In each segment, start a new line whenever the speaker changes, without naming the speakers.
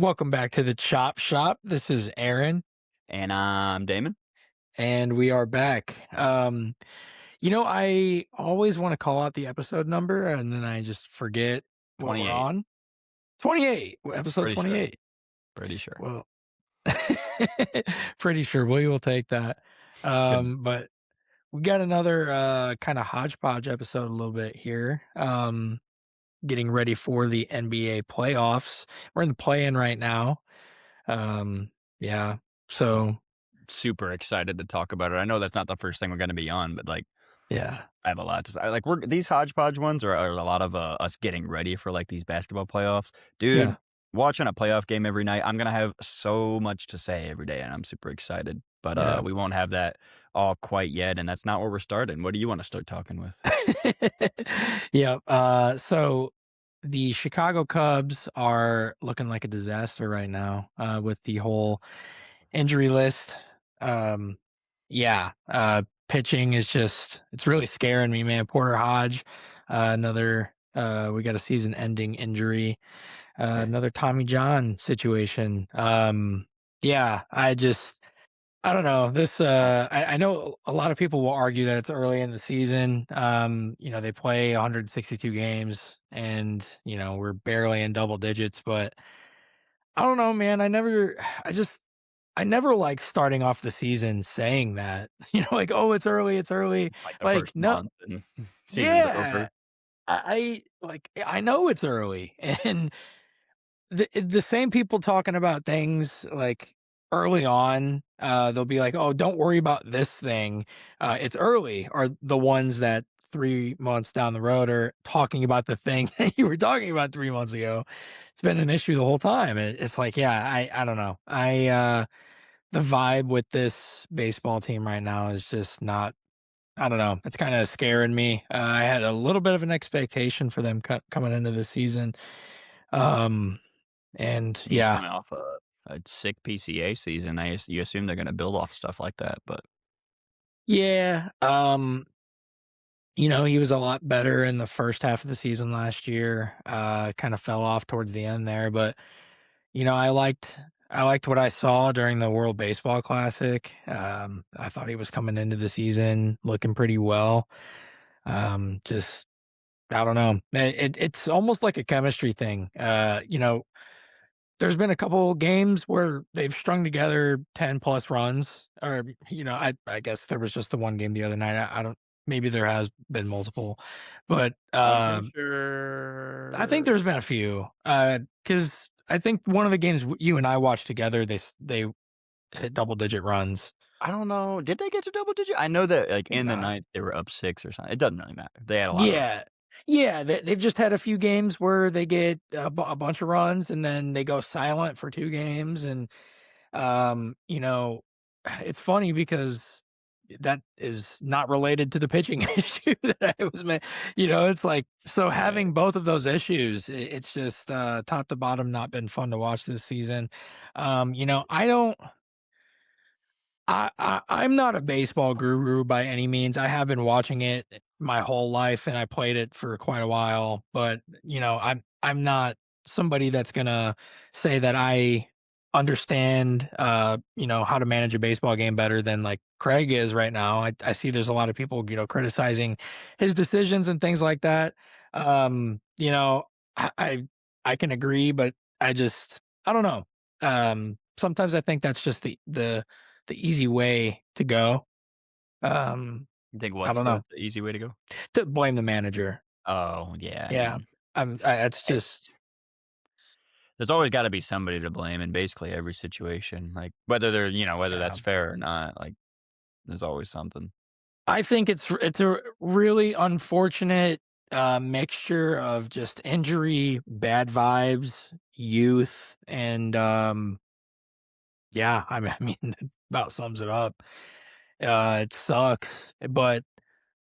Welcome back to the Chop Shop. This is Aaron,
And I'm Damon.
and we are back. I always want to call out the episode number, and then I just forget what we're
28.
on. 28, episode
Pretty sure.
28.
Pretty sure.
Well, pretty sure we will take that.
Good.
But we got another kind of hodgepodge episode a little bit here. Getting ready for the NBA playoffs. We're in the play-in right now. Yeah. So
Super excited to talk about it. I know that's not the first thing we're gonna be on, but,
yeah.
I have a lot to say. We're these hodgepodge ones are a lot of, us getting ready for, these basketball playoffs.
Yeah.
Dude, watching a playoff game every night, I'm gonna have so much to say every day, and I'm super excited. But,
Yeah.
we won't have that all quite yet, and that's not where we're starting. What do you wanna start talking with?
Yeah. So the Chicago Cubs are looking like a disaster right now, with the whole injury list. Um, yeah. Pitching is it's really scaring me, man. Porter Hodge, we got a season ending injury, another Tommy John situation. Yeah, I don't know. I know a lot of people will argue that it's early in the season. They play 162 games and, we're barely in double digits, but I don't know, man. I never like starting off the season saying that, like, oh, it's early, it's early.
Like, the
Like,
first
no,
month and season's
yeah,
over?
I know it's early. And the same people talking about things like early on, they'll be like, "Oh, don't worry about this thing. It's early," are the ones that 3 months down the road are talking about the thing that you were talking about 3 months ago. It's been an issue the whole time. It's like, yeah, I don't know. The vibe with this baseball team right now is just not. I don't know. It's kind of scaring me. I had a little bit of an expectation for them coming into the season. Um, and
I mean,
yeah,
coming off a sick PCA season, you assume they're gonna build off stuff like that, but
yeah. He was a lot better in the first half of the season last year. Kind of fell off towards the end there, but I liked what I saw during the World Baseball Classic. I thought he was coming into the season looking pretty well. Just I don't know. It's almost like a chemistry thing. There's been a couple games where they've strung together 10 plus runs, or, I guess there was just the one game the other night. I don't, maybe there has been multiple, but,
I'm pretty
I think
sure
there's been a few, because I think one of the games you and I watched together, they hit double digit runs.
I don't know, did they get to double digit? I know that,
Think
in the
not.
night, they were up 6 or something. It doesn't really matter. They had a lot of runs.
Yeah. Yeah, they've just had a few games where they get a bunch of runs and then they go silent for 2 games, and Um, you know, it's funny because that is not related to the pitching issue that I was it's like, so
Right.
having both of those issues, it's just top to bottom not been fun to watch this season. I don't I'm not a baseball guru by any means. I have been watching it my whole life and I played it for quite a while, but I'm not somebody that's gonna say that I understand how to manage a baseball game better than like Craig is right now. I see there's a lot of people, criticizing his decisions and things like that. I I, I can agree, but I don't know. Sometimes I think that's just the easy way to go. Um,
You think
I
what's
don't know,
the easy way to go?
to blame the manager.
Oh, yeah, I
Yeah,
mean,
it's just
it's there's always gotta be somebody to blame in basically every situation, whether
yeah.
that's fair or not, there's always something.
I think it's a really unfortunate, mixture of just injury, bad vibes, youth, and, yeah, I mean, that about sums it up. It sucks, but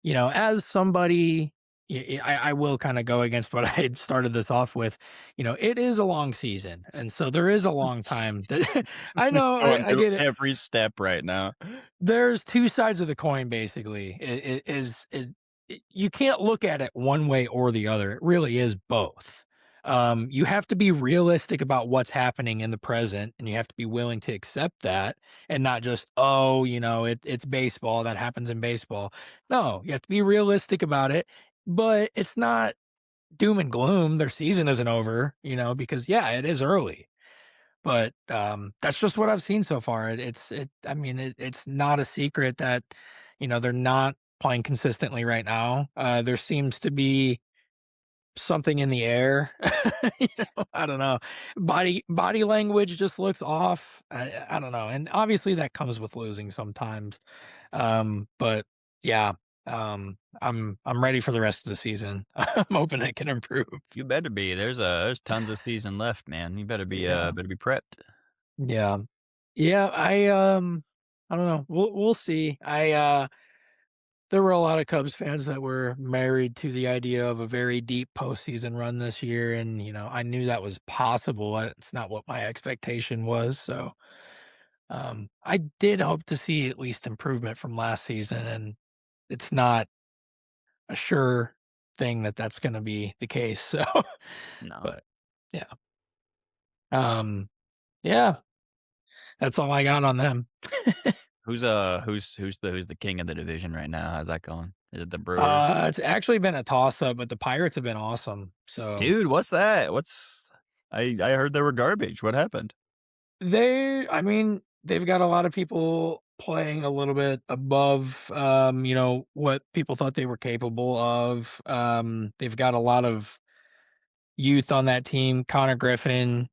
as somebody, I will kind of go against what I had started this off with. It is a long season, and so there is a long time that I know.
Going
I
through
get it.
every step right now.
There's two sides of the coin, basically. You can't look at it one way or the other. It really is both. You have to be realistic about what's happening in the present, and you have to be willing to accept that and not just, oh, it's baseball. That happens in baseball. No, you have to be realistic about it, but it's not doom and gloom. Their season isn't over, because yeah, it is early. But that's just what I've seen so far. I mean, it's not a secret that, they're not playing consistently right now. There seems to be something in the air. I don't know. Body language just looks off. I don't know. And obviously that comes with losing sometimes. But yeah, I'm ready for the rest of the season. I'm hoping it can improve.
You better be. There's tons of season left, man. You
Yeah.
better be prepped.
Yeah. Yeah, I don't know. We'll see. There were a lot of Cubs fans that were married to the idea of a very deep postseason run this year, and I knew that was possible. It's not what my expectation was, so I did hope to see at least improvement from last season, and it's not a sure thing that that's going to be the case. So,
No.
but yeah, um, yeah, that's all I got on them.
Who's the king of the division right now? How's that going? Is it the Brewers?
It's actually been a toss up, but the Pirates have been awesome. So
Dude, what's that? I heard they were garbage. What happened?
I mean, they've got a lot of people playing a little bit above, what people thought they were capable of. They've got a lot of youth on that team. Connor Griffin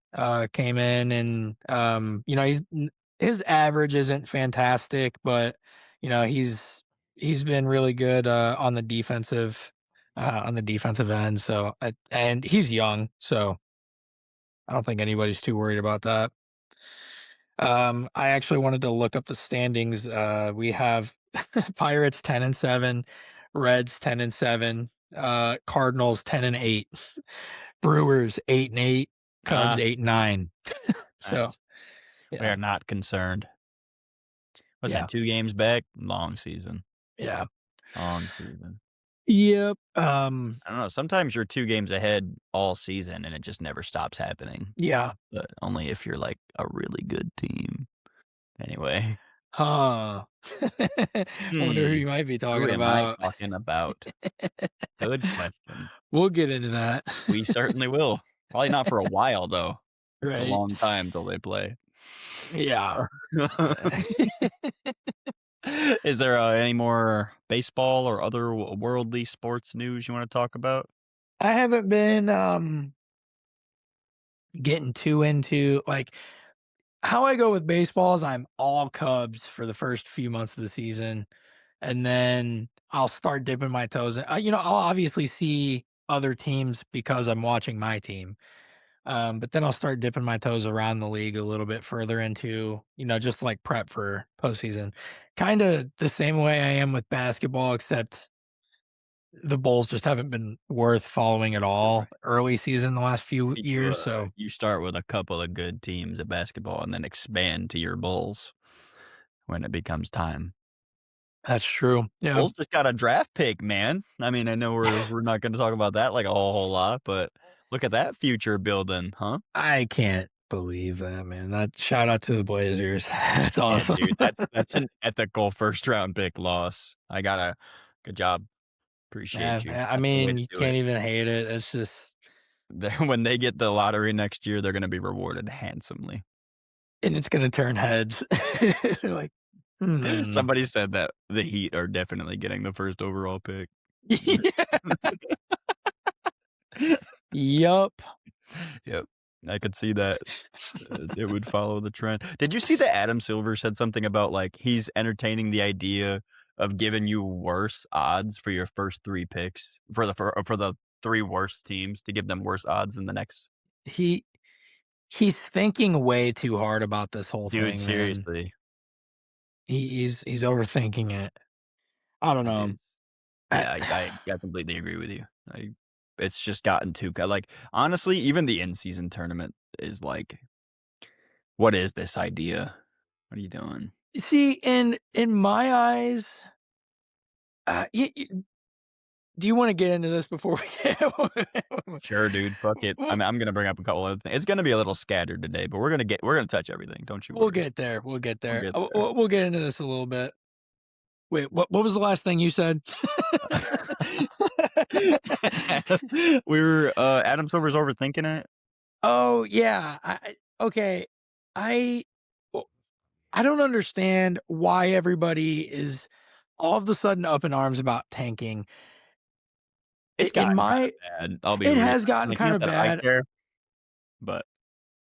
came in, and his average isn't fantastic, but he's been really good on the defensive end. So and he's young, so I don't think anybody's too worried about that. I actually wanted to look up the standings. We have Pirates 10-7, Reds 10-7, Cardinals 10-8, Brewers 8-8, Cubs
Ah,
8-9. So
nice. We
yeah,
are not concerned. What's
yeah,
that, 2 games back? Long season.
yeah.
Long season.
Yep.
I don't know, sometimes you're 2 games ahead all season, and it just never stops happening,
Yeah.
but only if you're, like, a really good team. Anyway.
Huh. Wonder who
Hmm,
you might be
who
talking
am I
about.
talking about? Good question.
We'll get into that.
We certainly will. Probably not for a while, though. It's a
Right.
long time till they play.
Yeah.
Is there, any more baseball or other worldly sports news you wanna talk about?
I haven't been getting too into like how I go with baseball is I'm all Cubs for the first few months of the season, and then I'll start dipping my toes in. I'll obviously see other teams because I'm watching my team. But then I'll start dipping my toes around the league a little bit further into, just like prep for postseason. Kind of the same way I am with basketball, except the Bulls just haven't been worth following at all
Right.
early season the last few
You,
years. So
you start with a couple of good teams at basketball and then expand to your Bulls when it becomes time.
that's true. Yeah.
Bulls just got a draft pick, man. I mean, I know we're not gonna talk about that like a whole lot, but look at that future building, huh?
I can't believe that, man. That shout out to the Blazers. That's
Yeah,
awesome.
dude, that's an ethical first round pick loss. Good job.
Yeah,
Appreciate you.
man, I
That's the way
mean,
to
you
do it.
can't even hate it. It's just,
When they get the lottery next year, they're gonna be rewarded handsomely.
and it's gonna turn heads. They're like, hmm.
Somebody said that the Heat are definitely getting the first overall pick.
Yup.
Yep, I could see that. It would follow the trend. Did you see that Adam Silver said something about, like, he's entertaining the idea of giving you worse odds for your first 3 picks for the 3 worst teams to give them worse odds than the next.
He he's thinking way too hard about this whole
Dude,
thing, man.
seriously.
He's overthinking it. I don't
I
know.
did.
I
Yeah, I completely agree with you. It's just gotten too like, honestly, even the in-season tournament is like, "What is this idea? What are you doing?"
see, in my eyes, do you wanna get into this before we
Sure, dude. Fuck it. I
We'll
mean, I'm gonna bring up a couple other things. It's gonna be a little scattered today, but we're gonna touch everything. Don't you
we'll
worry.
get there, we'll get
We'll
there.
get there.
We'll get into this a little bit. Wait, what was the last thing you said?
We were Adam Silver's overthinking it.
Oh, yeah, okay, I well, I don't understand why everybody is all of the sudden up in arms about tanking. I
It's
in
gotten kinda
my
bad. I'll be
It
real.
has gotten
Like, not
kinda
that I
bad.
care, but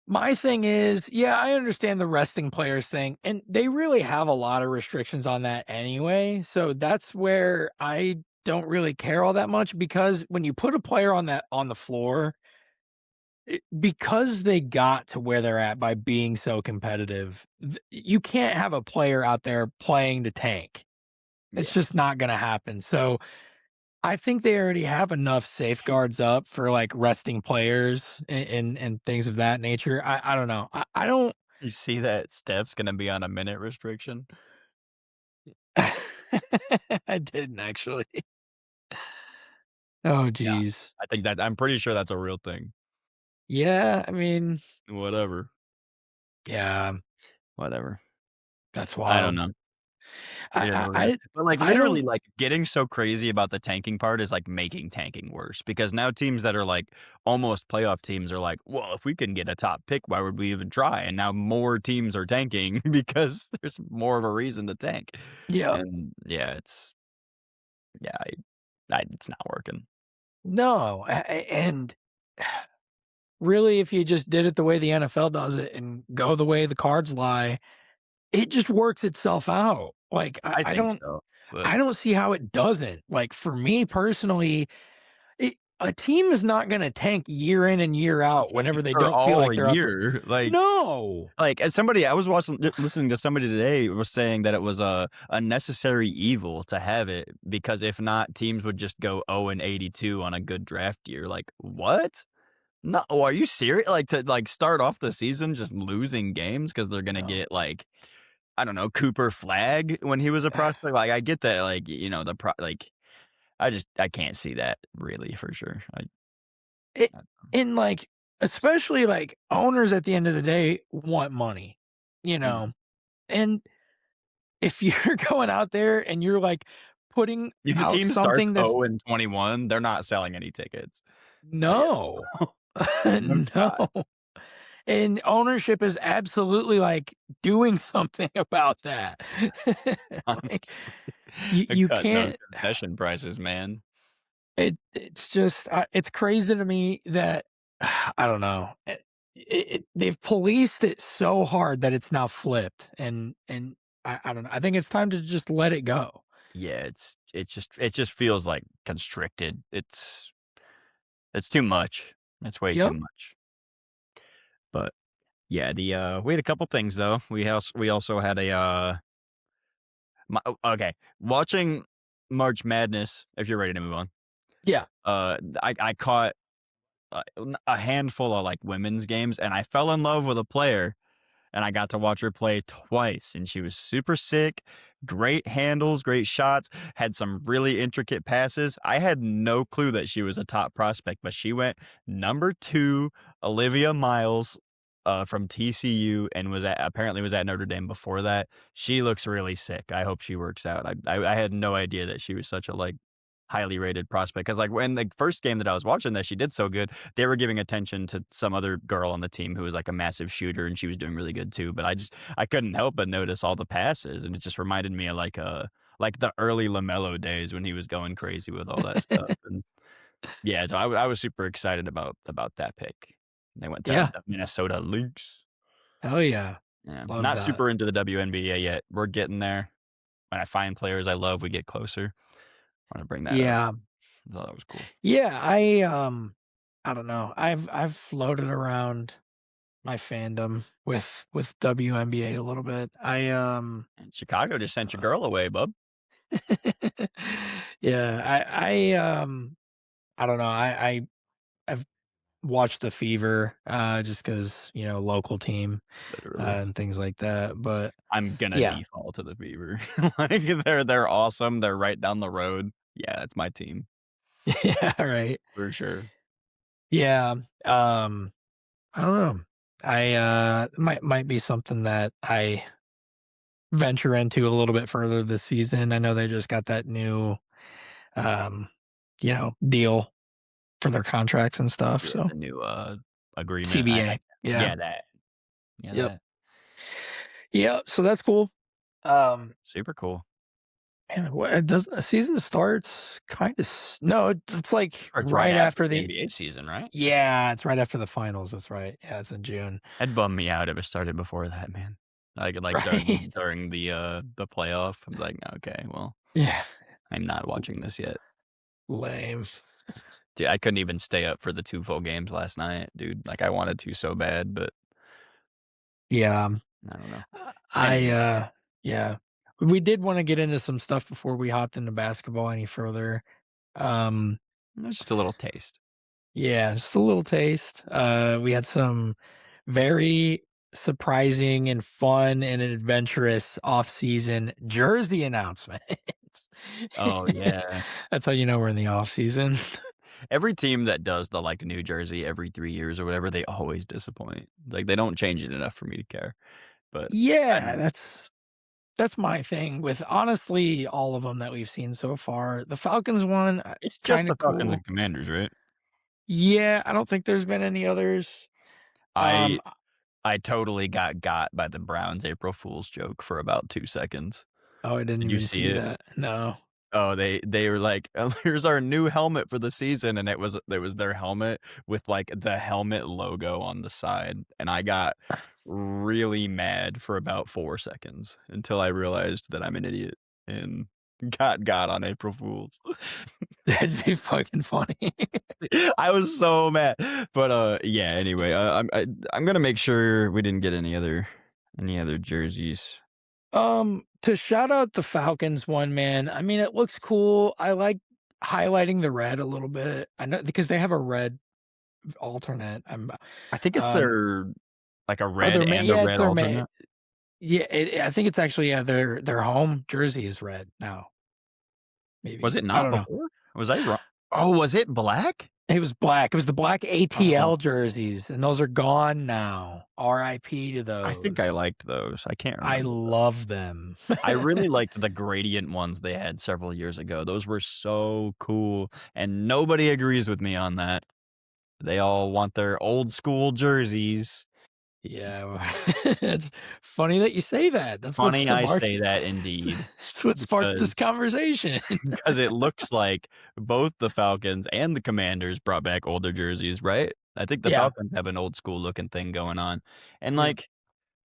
My thing is, yeah, I understand the resting players thing, and they really have a lot of restrictions on that anyway. So that's where I don't really care all that much because when you put a player on the floor, because they got to where they're at by being so competitive, you can't have a player out there playing the tank. It's
yeah.
just not going to happen. So I think they already have enough safeguards up for like resting players and things of that nature. I don't know. I don't.
You see that Steph's gonna be on a minute restriction?
I didn't actually. Oh,
Yeah.
geez.
I'm pretty sure that's a real thing.
Yeah. I mean,
Whatever.
yeah,
Whatever.
that's
I don't
wild.
know.
I,
It is
I,
what it is.
I,
But, like,
I
literally,
don't.
like, getting so crazy about the tanking part is, like, making tanking worse because now teams that are, like, almost playoff teams are like, "Well, if we can get a top pick, why would we even try?" And now more teams are tanking because there's more of a reason to tank.
Yeah.
And, yeah, yeah, it's not working.
No. And really, if you just did it the way the NFL does it and go the way the cards lie, it just works itself out. Like
I think so, but
I don't see how it doesn't. Like for me personally, a team is not going to tank year in and year out whenever they
for
don't feel
all
like they're up.
year,
No.
as somebody I was watching listening to somebody today was saying that it was a necessary evil to have it because if not, teams would just go 0-82 on a good draft year. Like, what? No, are you serious? Like to like start off the season just losing games because they're gonna
No.
get like I don't know Cooper Flag when he was a prospect. Like I get that, like like I can't see that really for sure.
It
I
and like especially like owners at the end of the day want money, you
mhm.
know. And if you're going out there and you're like putting
If a
out
team starts
something that's
0-21, they're not selling any tickets. Yeah,
no.
no
No.
shot.
And ownership is absolutely, like, doing something about that. Like,
Honestly, they're
you
cutting those
can't
concession prices, man.
it's just, it's crazy to me that I don't know. They've policed it so hard that it's now flipped, and I don't know. I think it's time to just let it go.
Yeah, it just feels like constricted. It's too much. It's way too
Yep.
much. But yeah, we had a couple things though. We also had a okay, watching March Madness. If you're ready to move on,
Yeah.
I caught a handful of like women's games, and I fell in love with a player and I got to watch her play twice, and she was super sick. Great handles, great shots, had some really intricate passes. I had no clue that she was a top prospect, but she went number 2, Olivia Miles, from TCU, and apparently was at Notre Dame before that. She looks really sick. I hope she works out. I had no idea that she was such a like highly rated prospect because like when the first game that I was watching that she did so good, they were giving attention to some other girl on the team who was like a massive shooter and she was doing really good too. But I couldn't help but notice all the passes and it just reminded me of like the early LaMelo days when he was going crazy with all that stuff. And yeah, so I was super excited about that pick. They went to
Yeah.
the Minnesota Lynx.
Oh, yeah.
Yeah,
Love
not
that.
super into the WNBA yet. We're getting there. When I find players I love, we get closer. I want to bring that up.
Yeah.
I thought that was cool.
Yeah, I don't know. I've floated around my fandom with WNBA a little bit.
And Chicago just sent your girl away, bub.
Yeah, I don't know. I've watched The Fever, just because local team,
Literally.
and things like that, but
I'm gonna
yeah.
default to the Fever. Like, they're awesome, they're right down the road. Yeah, it's my team.
Yeah, right.
for sure.
Yeah, I don't know. Might be something that I venture into a little bit further this season. I know they just got that new, um, deal for their contracts and stuff,
Yeah,
so
the new, agreement. I
CBA. Yeah.
yeah, that. Yeah,
Yep.
that.
Yep, so that's cool. Um,
Super cool.
man, what it doesn't the season starts kinda no, it's like
Or it's right
right
after
after
the
the
NBA season, right?
yeah, it's right after the finals, that's right. Yeah, it's in June.
It bummed me out if it started before that, man. Like,
Right?
during the playoff, I'm like, "Okay, well,
Yeah.
I'm not watching this yet."
Lame.
Dude, I couldn't even stay up for the 2 full games last night, dude. Like, I wanted to so bad, but
Yeah,
I don't know.
I,
Anyway,
yeah. We did wanna get into some stuff before we hopped into basketball any further. Um,
that's just a little taste.
yeah, just a little taste. We had some very surprising and fun and adventurous off-season jersey announcements.
Oh, yeah.
That's how you know we're in the off season.
Every team that does the, like, New Jersey every 3 years or whatever, they always disappoint. Like, they don't change it enough for me to care, but I
Yeah,
don't know.
that's my thing with honestly all of them that we've seen so far. The Falcons one,
It's just
kinda
the Falcons
cool.
and Commanders, right?
Yeah, I don't think there's been any others.
I
Um,
I totally got by the Browns April Fool's joke for about 2 seconds.
oh, I didn't
Did you
even
see
see
it?
that. No.
Oh, they were like, "Oh, here's our new helmet for the season," and it was their helmet with, like, the helmet logo on the side, and I got really mad for about 4 seconds until I realized that I'm an idiot and got on April Fools.
That'd be fucking funny.
I was so mad, but, yeah, anyway, I'm gonna make sure we didn't get any other jerseys.
To shout out the Falcons one, man, I mean, it looks cool. I like highlighting the red a little bit. I know because they have a red alternate.
I think it's
Um,
their like, a
or
red
their
and a
yeah, it's
red
their
alternate.
yeah, I think it's actually, yeah, their home jersey is red now,
Was
maybe.
it
I
not
don't know.
before? Was I wrong? Oh, was it black?
It was black. It was the black
Oh,
ATL jerseys, and those are gone now. RIP to
I think I
those.
liked those. I can't
I
remember, though.
love them.
I really liked the gradient ones they had several years ago. Those were so cool, and nobody agrees with me on that. They all want their old school jerseys.
Yeah, it's funny that you say that. That's what
Funny I
sparked
say that indeed,
that's what sparked this
because
conversation.
because it looks like both the Falcons and the Commanders brought back older jerseys, right? I think the
Yeah,
Falcons have an old school looking thing going on, and,
yeah.
like,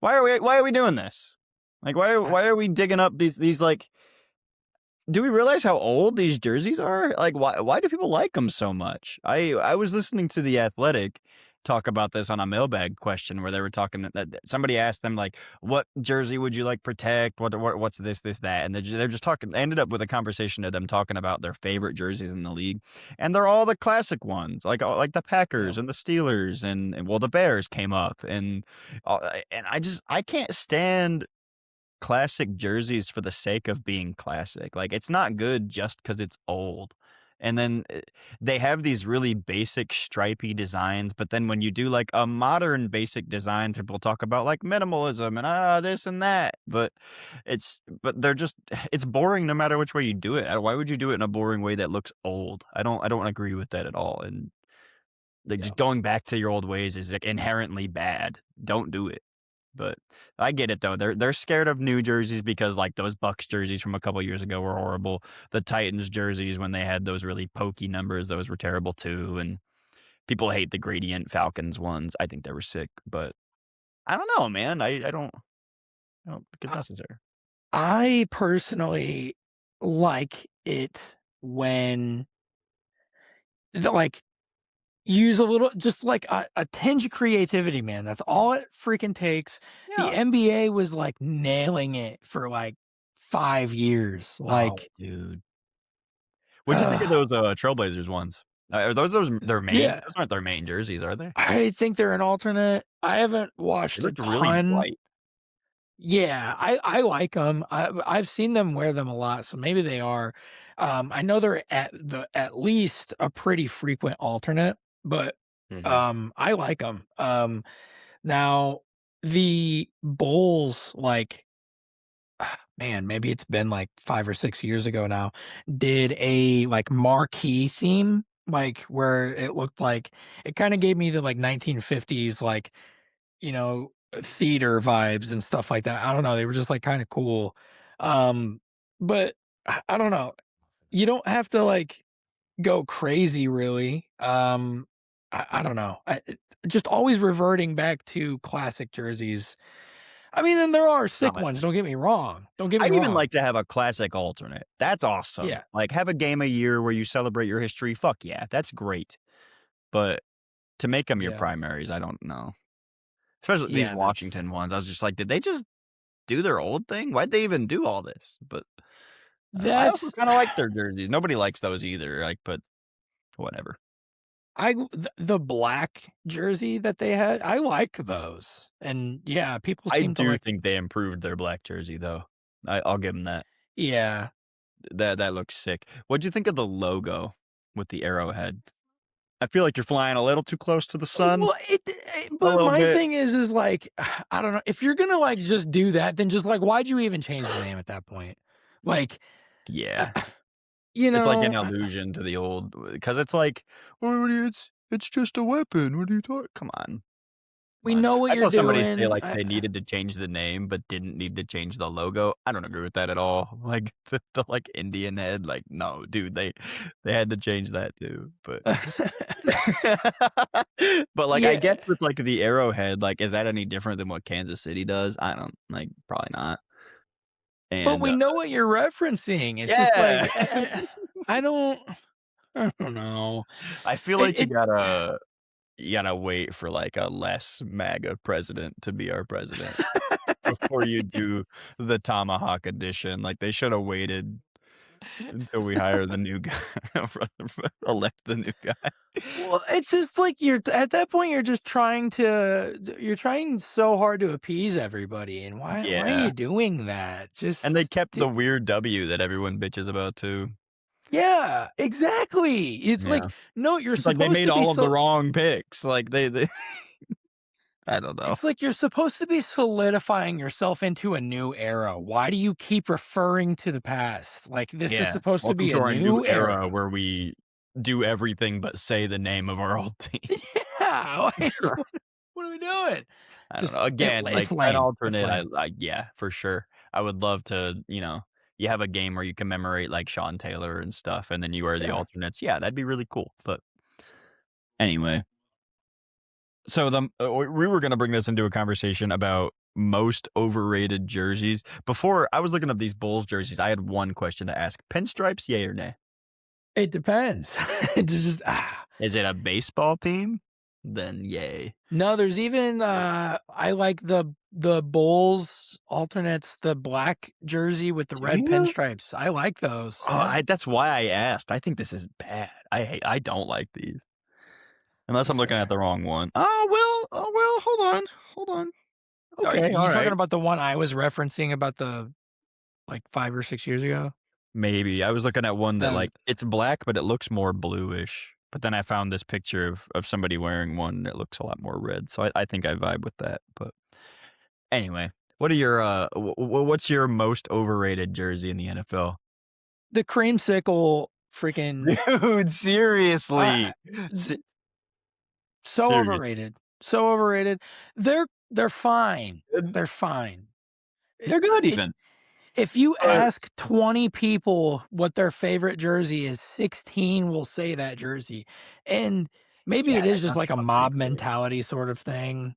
why are we doing this? Like, why are
I
why are we digging up these, like do we realize how old these jerseys are? Like, why do people like them so much? I was listening to The Athletic talk about this on a mailbag question where they were talking that somebody asked them, like, "What jersey would you like protect? What's this, that?" And they're just talking they ended up with a conversation of them talking about their favorite jerseys in the league, and they're all the classic ones, like the
yeah,
Packers and the Steelers and well, the Bears came up, and I can't stand classic jerseys for the sake of being classic. Like, it's not good just because it's old. And then, they have these really basic stripy designs, but then when you do, like, a modern basic design, people talk about, like, minimalism and, this and that, but they're just it's boring no matter which way you do it. Why would you do it in a boring way that looks old? I don't agree with that at all, and, like,
yeah.
just going back to your old ways is, like, inherently bad. Don't do it. But I get it though. They're scared of new jerseys because like those Bucks jerseys from a couple years ago were horrible. The Titans jerseys when they had those really pokey numbers, those were terrible too. And people hate the gradient Falcons ones. I think they were sick, but I don't know, man. I don't think it's
I
necessary.
I personally like it when like, use a little just like a tinge of creativity, man. That's all it freaking takes. The
Yeah.
NBA was, like, nailing it for, like, 5 years.
Oh,
Like,
dude. What'd you think of those Trailblazers ones? Are those their main?
yeah.
Those aren't their main jerseys, are they?
I think they're an alternate. I haven't
They
watched a
looked really
ton.
bright.
Yeah, I like them. I've seen them wear them a lot, so maybe they are. I know they're at least a pretty frequent alternate, but,
Mhm.
I like them. Now the Bulls, like, man, maybe it's been like 5 or 6 years ago now, did a, like, marquee theme, like, where it looked like it kinda gave me the, like, 1950s, like, theater vibes and stuff like that. I don't know, they were just, like, kinda cool. But I don't know. You don't have to, like, go crazy really. I don't know. Just always reverting back to classic jerseys. I mean, and there are sick ones,
Promise.
don't get me wrong. Don't get me
I'd even
wrong.
like to have a classic alternate. That's awesome.
Yeah,
Like, have a game a year where you celebrate your history. Fuck yeah, that's great. But to make them your
yeah.
primaries, I don't know. Especially these
Yeah, that's
Washington ones. I was just like, did they just do their old thing? Why'd they even do all this? But I also
that's
kind of like their jerseys. Nobody likes those either. Like, but whatever.
the black jersey that they had, I like those. And yeah, people
I
seem to
do
like.
think they improved their black jersey though. I'll give them that.
Yeah.
That looks sick. What'd you think of the logo with the arrowhead? I feel like you're flying a little too close to the sun.
Well,
A
but
little
my
bit.
thing is like, I don't know. If you're gonna, like, just do that, then just, like, why'd you even change the name at that point? Like, uh,
Yeah.
you
It's like an
know,
allusion to the old because it's like, "Well, what do you it's just a weapon. What are you talking?" Come on. Come
we
on.
know what
I
you're
saw somebody say,
doing.
like, they needed to change the name, but didn't need to change the logo. I don't agree with that at all. Like, like, Indian head, like, no, dude, they had to change that too, but but, like, I guess
Yeah,
with, like, the arrowhead, like, is that any different than what Kansas City does? I don't like, probably not,
but
and,
we know what you're referencing. It's just
yeah.
like, I don't I don't know.
I feel
It
like
it
you gotta wait for, like, a less MAGA president to be our president before you do the tomahawk edition, like, they shoulda waited until we hire the new guy, elect the new guy.
well, it's just like you're at that point, you're just you're trying so hard to appease everybody, and why are
Yeah,
you doing that?
and they
Just
kept the weird W that everyone bitches about too.
yeah, exactly. It's like,
Yeah.
no, you're
It's like they
supposed
made
to be
all of the wrong picks, like, they I don't know.
it's like you're supposed to be solidifying yourself into a new era. Why do you keep referring to the past? Like, this is
Yeah.
supposed to
Welcome
be
to
a
our new
new era.
era where we do everything but say the name of our old team.
Yeah, like, what are we doing?
I don't
Just
know. Again,
it's
like an
lame. It's
alternate,
lame.
yeah, for sure. I would love to, you have a game where you commemorate like Sean Taylor and stuff, and then you are the
Yeah.
alternates. Yeah, that'd be really cool. But anyway, so we were gonna bring this into a conversation about most overrated jerseys. Before I was looking up these Bulls jerseys, I had one question to ask: pinstripes, yay or nay?
It depends. It's just
Is it a baseball team? Then yay.
no, there's even, I like the Bulls alternates, the black jersey with the
Do
red
you?
pinstripes. I like those,
Oh,
yeah.
that's why I asked. I think this is bad. I don't like these. Unless I'm
That's
looking at
fair.
the wrong one. Oh, well, hold on.
Are
Okay,
you talking
alright.
about the one I was referencing about like, 5 or 6 years ago?
Maybe. I was looking at one that,
That was
like, it's black, but it looks more bluish. But then I found this picture of somebody wearing one that looks a lot more red, so I think I vibe with that, but anyway, what are your, what's your most overrated jersey in the NFL?
the creamsicle freaking
Dude,
uh,
seriously. Se
d so
serious.
overrated, so overrated. They're fine. They're fine.
They're good
It
even,
If you
but
ask 20 people what their favorite jersey is, 16 will say that jersey. And maybe
yeah,
it is
that's
just
not
like a
fucking
mob
great.
mentality sort of thing,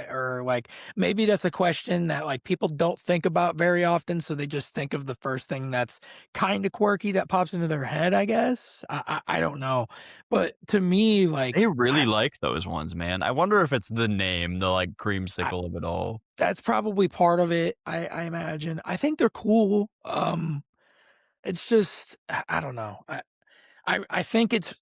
or like maybe that's a question that like people don't think about very often. So they just think of the first thing that's kind of quirky that pops into their head, I guess. I don't know. But to me,
They
like,
really like those ones, man. I wonder if it's the name, the, like,
I
creamsicle of it all.
that's probably part of it. I imagine. I think they're cool. It's just I don't know. I think it's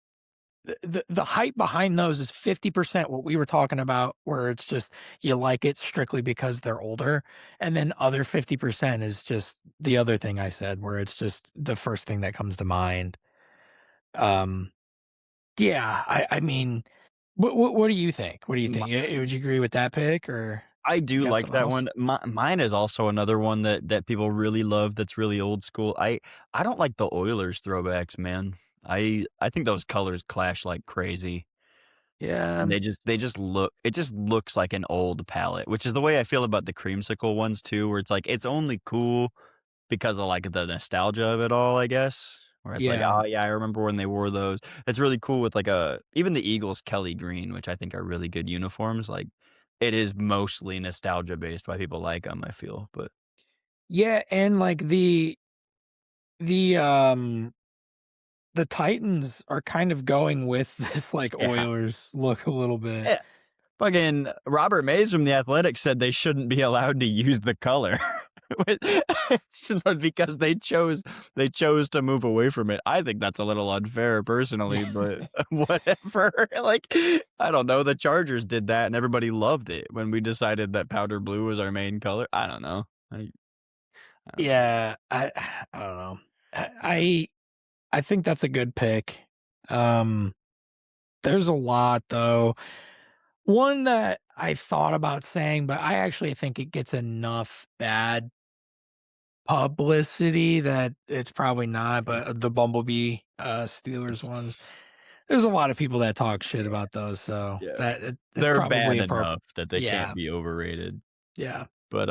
the hype behind those is 50% what we were talking about, where it's just you like it strictly because they're older, and then other 50% is just the other thing I said, where it's just the first thing that comes to mind. Um, yeah, I mean, what do you think? What do you think? Would you agree with that pick, or
I
you
do
got
like
something
that
else?
one. Mine is also another one that people really love that's really old school. I don't like the Oilers throwbacks, man. I think those colors clash like crazy,
Yeah,
and they just look it just looks like an old palette, which is the way I feel about the creamsicle ones too, where it's like it's only cool because of, like, the nostalgia of it all, I guess, where it's like,
yeah,
"Oh, yeah, I remember when they wore those." It's really cool with, like, even the Eagles Kelly green, which I think are really good uniforms, like, it is mostly nostalgia based why people like them. I feel, but
yeah, and like the the Titans are kind of going with this like
yeah.
Oilers look a little bit.
Yeah, fucking Robert Mays from The Athletic said they shouldn't be allowed to use the color. It's just because they chose to move away from it. I think that's a little unfair personally, but whatever. Like, I don't know, the Chargers did that and everybody loved it when we decided that powder blue was our main color. I don't know. I don't know.
Yeah, I don't know. I I think that's a good pick. Um, there's a lot though. One that I thought about saying, but I actually think it gets enough bad publicity that it's probably not, but the Bumblebee, Steelers ones, there's a lot of people that talk shit
Yeah,
about those, so
yeah.
it's
They're
probably
bad
appropriate.
enough that they can't
Yeah,
be overrated.
yeah.
But,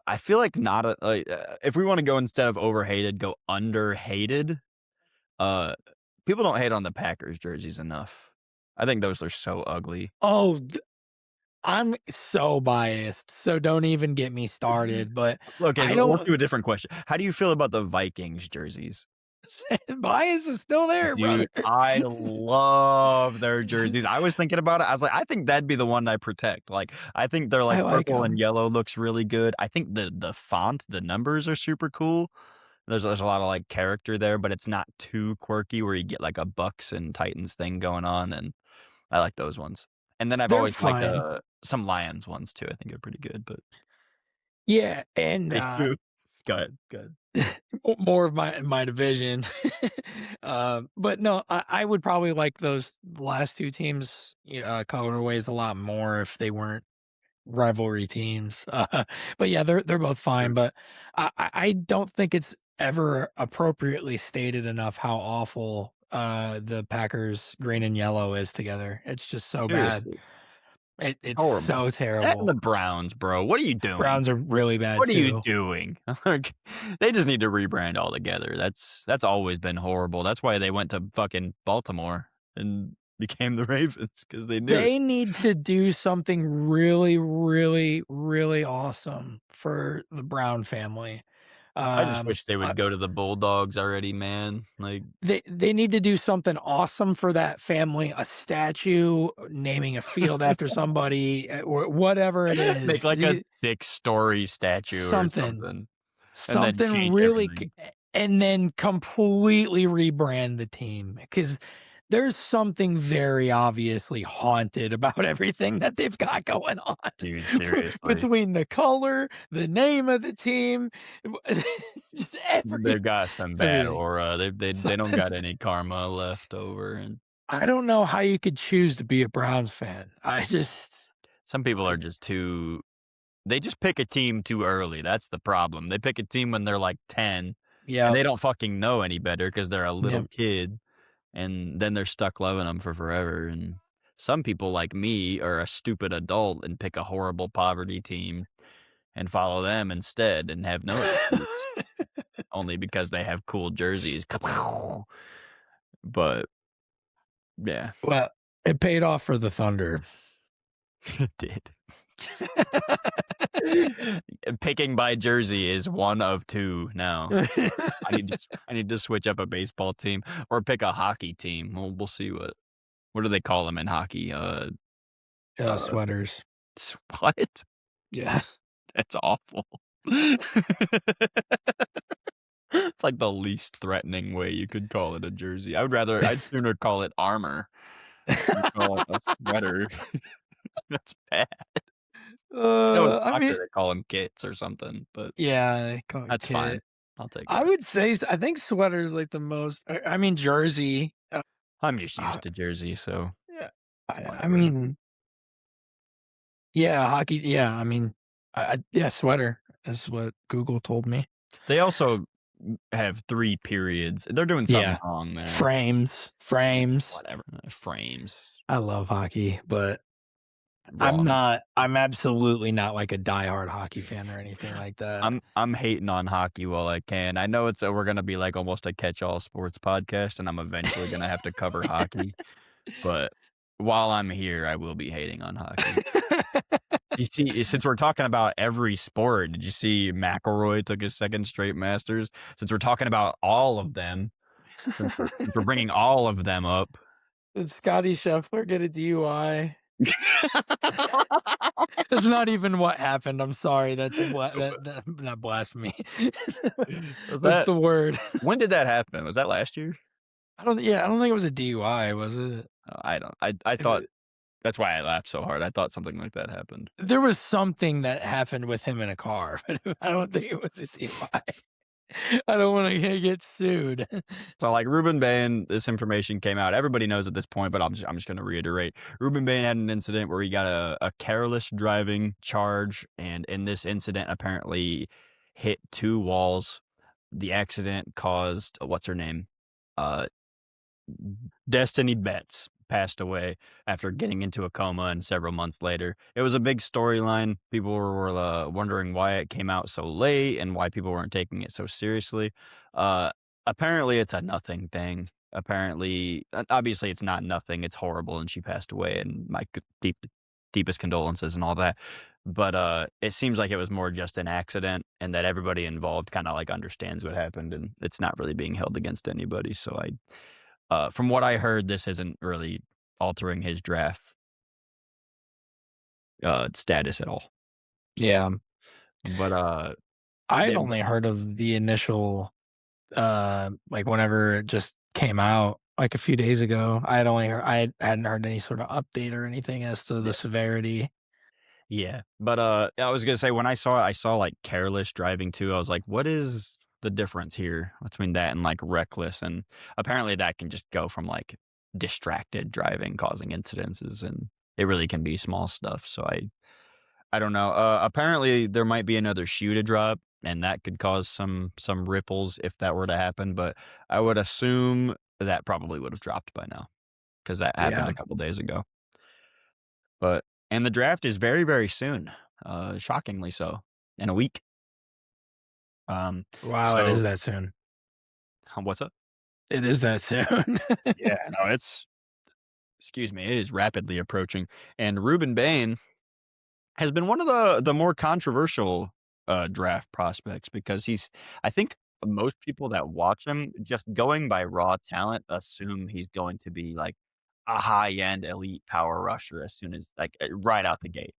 I feel like not a like, if we wanna go instead of overhated, go underhated, uh, people don't hate on the Packers jerseys enough. I think those are so ugly.
Oh, I'm so biased, so don't even get me started, but
Okay,
I
let's do
don't
a different question. How do you feel about the Vikings jerseys?
bias is still there, brother.
Dude, I love their jerseys. I was thinking about it. I was like, I think that'd be the one I protect. Like, I think they're
I
like
like
purple and
them.
yellow looks really good. I think the font, the numbers are super cool. There's a lot of like character there, but it's not too quirky where you get like a Bucks and Titans thing going on, and I like those ones. And then I've
They're
always liked
fine.
some Lions ones too. I think they're pretty good. But
Yeah, and,
they too. Go ahead. Go ahead.
more of my division. But no, I would probably like those last 2 teams, colorways a lot more if they weren't rivalry teams. But yeah, they're both fine,
True.
but I don't think it's ever appropriately stated enough how awful, the Packers green and yellow is together. It's just so bad.
Seriously,
It's
horrible.
so
That and the
terrible.
Browns, bro. What are you doing?
Browns are really bad
What are you
too.
doing? Like, they just need to rebrand altogether. That's always been horrible. That's why they went to fucking Baltimore and became the Ravens because they knew it.
They need to do something really, really, really awesome for the Brown family.
I just
Um,
wish they
uh,
would go to the Bulldogs already, man. Like,
they need to do something awesome for that family, a statue, naming a field after somebody, or whatever it is.
make like a 6-story statue or
Something.
something, and then
Something
change
really
everything.
and then completely rebrand the team because there's something very obviously haunted about everything that they've got going on
Dude, seriously.
between the color, the name of the team, just
They've got some bad
everything.
aura. They don't
Something's
got any karma left over, and
I don't know how you could choose to be a Browns fan. I just
some people are just too they just pick a team too early, that's the problem. They pick a team when they're, like, 10, and
yep,
they don't fucking know any better because 'cause they're a little
yep.
kid, and then they're stuck loving them for forever, and some people like me are a stupid adult and pick a horrible poverty team and follow them instead and have no excuse, only because they have cool jerseys. But, yeah,
Well, it paid off for the Thunder.
it did. Picking by jersey is one of 2 now. I need to switch up a baseball team or pick a hockey team. We'll see what do they call them in hockey? Uh,
Sweaters.
what?
Yeah.
That's awful. It's like the least threatening way you could call it a jersey. I'd sooner call it armor than call it a sweater. That's bad. I know in
I
soccer
mean,
they call them kits or something, but
yeah, they call it
that's fine.
kit.
I'll take
I
that.
would say I think sweater is like the most. I mean, jersey.
I'm just
Uh,
used to jersey, so
yeah, I
whatever.
mean, yeah, hockey. Yeah, I mean, yeah, sweater is what Google told me.
They also have 3 periods. They're doing something
Yeah,
wrong there.
frames.
Whatever. Frames.
I love hockey, but I'm
Wrong.
not. I'm absolutely not like a diehard hockey fan or anything like that.
I'm hating on hockey while I can. I know we're gonna be like almost a catch-all sports podcast, and I'm eventually gonna have to cover hockey, but while I'm here, I will be hating on hockey. You see, since we're talking about every sport, did you see McIlroy took his 2nd straight Masters? Since we're talking about all of them, since we're bringing all of them up.
Did Scotty Scheffler get a DUI? That's not even what happened. I'm sorry. That not blasphemy.
Was
What's
that
the word?
when did that happen? Was that last year?
I don't. Yeah, I don't think it was a DUI. Was it?
I don't I
If
thought
it
that's why I laughed so hard. I thought something like that happened.
there was something that happened with him in a car, but I don't think it was a DUI. I don't want to get sued.
So, like, Ruben Bain, this information came out. Everybody knows at this point, but I'm just gonna reiterate. Ruben Bain had an incident where he got a careless driving charge, and in this incident, apparently hit 2 walls. The accident caused what's her name? Uh, Destiny Betts passed away after getting into a coma and several months later. It was a big storyline. People were wondering why it came out so late and why people weren't taking it so seriously. Uh, Apparently, it's a nothing thing. Apparently, obviously, it's not nothing. It's horrible, and she passed away, and my deepest condolences and all that. But it seems like it was more just an accident, and that everybody involved kind of like understands what happened, and it's not really being held against anybody. So from what I heard, this isn't really altering his draft status at all.
Yeah,
But
I'd
they,
only heard of the initial, like whenever it just came out, like a few days ago. I hadn't heard any sort of update or anything as to the
yeah,
severity.
yeah. But I was gonna say when I saw like careless driving too. I was like, what is the difference here between that and like reckless? And apparently that can just go from like distracted driving causing incidences, and it really can be small stuff. So I don't know. Apparently, there might be another shoe to drop, and that could cause some ripples if that were to happen. But I would assume that probably would have dropped by now because that happened
Yeah.
a couple days ago. But and the draft is very very soon, shockingly so, in a week.
Wow, it is
So
that soon.
what's up?
It is that soon.
Yeah, no, it's excuse me, it is rapidly approaching, and Ruben Bain has been one of the more controversial, draft prospects because I think most people that watch him, just going by raw talent, assume he's going to be, like, a high-end elite power rusher as soon as like, right out the gate,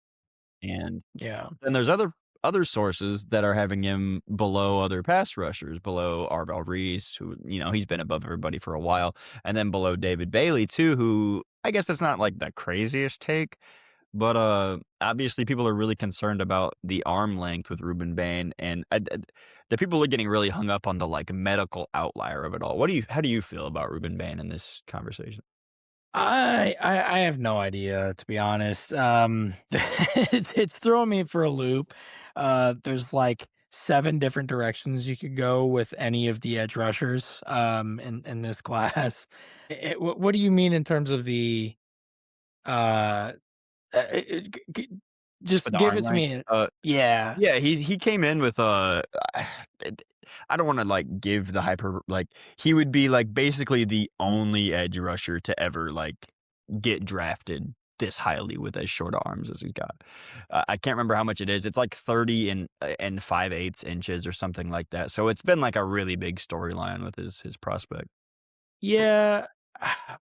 and
Yeah.
then there's other sources that are having him below other pass rushers, below Arbel Reese, who, he's been above everybody for a while, and then below David Bailey too, who I guess that's not, like, the craziest take, but, obviously, people are really concerned about the arm length with Ruben Bain, and the people are getting really hung up on the, like, medical outlier of it all. How do you feel about Ruben Bain in this conversation?
I have no idea, to be honest. It's throwing me for a loop. There's like 7 different directions you could go with any of the edge rushers, in this class. What do you mean in terms of the, uh, just
With the
give
arm
it to
length?
me. Yeah.
Yeah, he came in with, it I don't wanna, like, give the hyper like, he would be, like, basically the only edge rusher to ever, like, get drafted this highly with as short arms as he's got. I can't remember how much it is. It's like 30 and 5/8 inches or something like that. So it's been, like, a really big storyline with his prospect.
Yeah.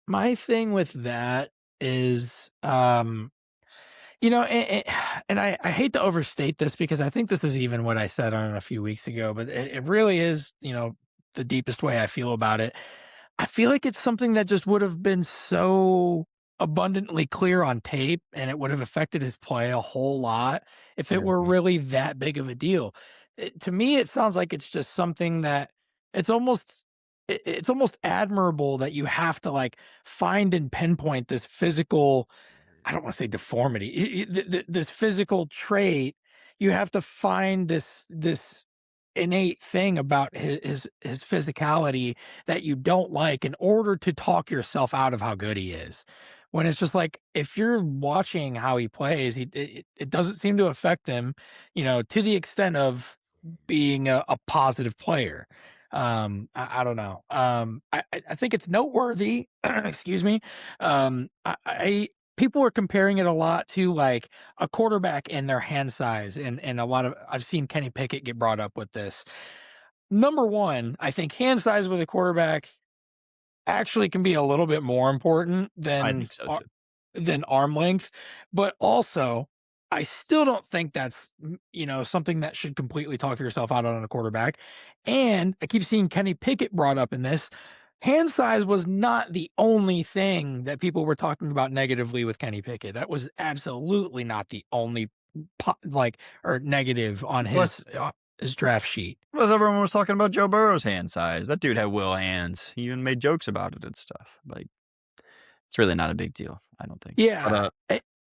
My thing with that is, and I hate to overstate this because I think this is even what I said on it a few weeks ago, but it really is, the deepest way I feel about it. I feel like it's something that just would have been so abundantly clear on tape, and it would have affected his play a whole lot if
I
it were
agree.
really that big of a deal. To me, it sounds like it's just something that it's almost it's almost admirable that you have to like find and pinpoint this physical, I don't want to say deformity, this physical trait. You have to find this innate thing about his physicality that you don't like in order to talk yourself out of how good he is. When it's just like if you're watching how he plays, it doesn't seem to affect him, to the extent of being a positive player. I don't know. I think it's noteworthy. Excuse me. I people are comparing it a lot to like a quarterback and their hand size, and a lot of I've seen Kenny Pickett get brought up with this. Number one, I think hand size with a quarterback actually can be a little bit more important
I think so too.
than arm length, but also I still don't think that's something that should completely talk yourself out on a quarterback. And I keep seeing Kenny Pickett brought up in this. Hand size was not the only thing that people were talking about negatively with Kenny Pickett. That was absolutely not the only or negative on
Plus,
his draft sheet.
plus everyone was talking about Joe Burrow's hand size. That dude had will hands. He even made jokes about it and stuff. Like, it's really not a big deal, I don't think. But
Yeah,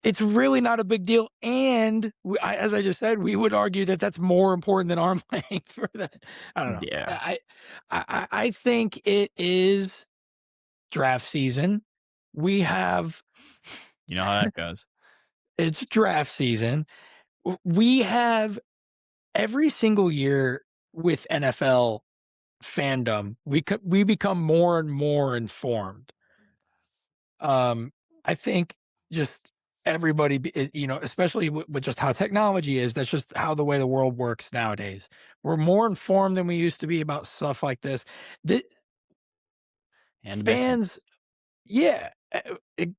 it's really not a big deal, and as I just said, we would argue that that's more important than arm length for the. I don't know.
yeah,
I think it is draft season. We have
you know how that goes.
It's draft season. We have every single year with NFL fandom, we become more and more informed. I think just everybody, especially with just how technology is, that's just how the way the world works nowadays. We're more informed than we used to be about stuff like this. The
And missing.
fans, yeah,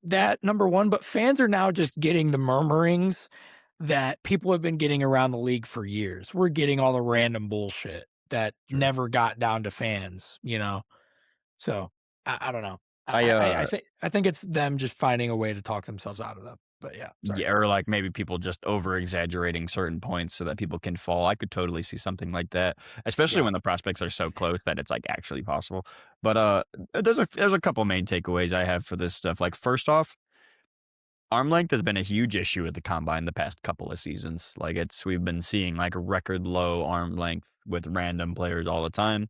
that number one, but fans are now just getting the murmurings that people have been getting around the league for years. We're getting all the random bullshit that
True.
never got down to fans. So, I don't know.
I
I think it's them just finding a way to talk themselves out of them. But yeah, sorry.
Yeah, or like maybe people just over exaggerating certain points so that people can fall. I could totally see something like that, especially
Yeah.
when the prospects are so close that it's like actually possible. But there's a couple main takeaways I have for this stuff. Like first off, arm length has been a huge issue at the combine the past couple of seasons. Like we've been seeing like a record low arm length with random players all the time.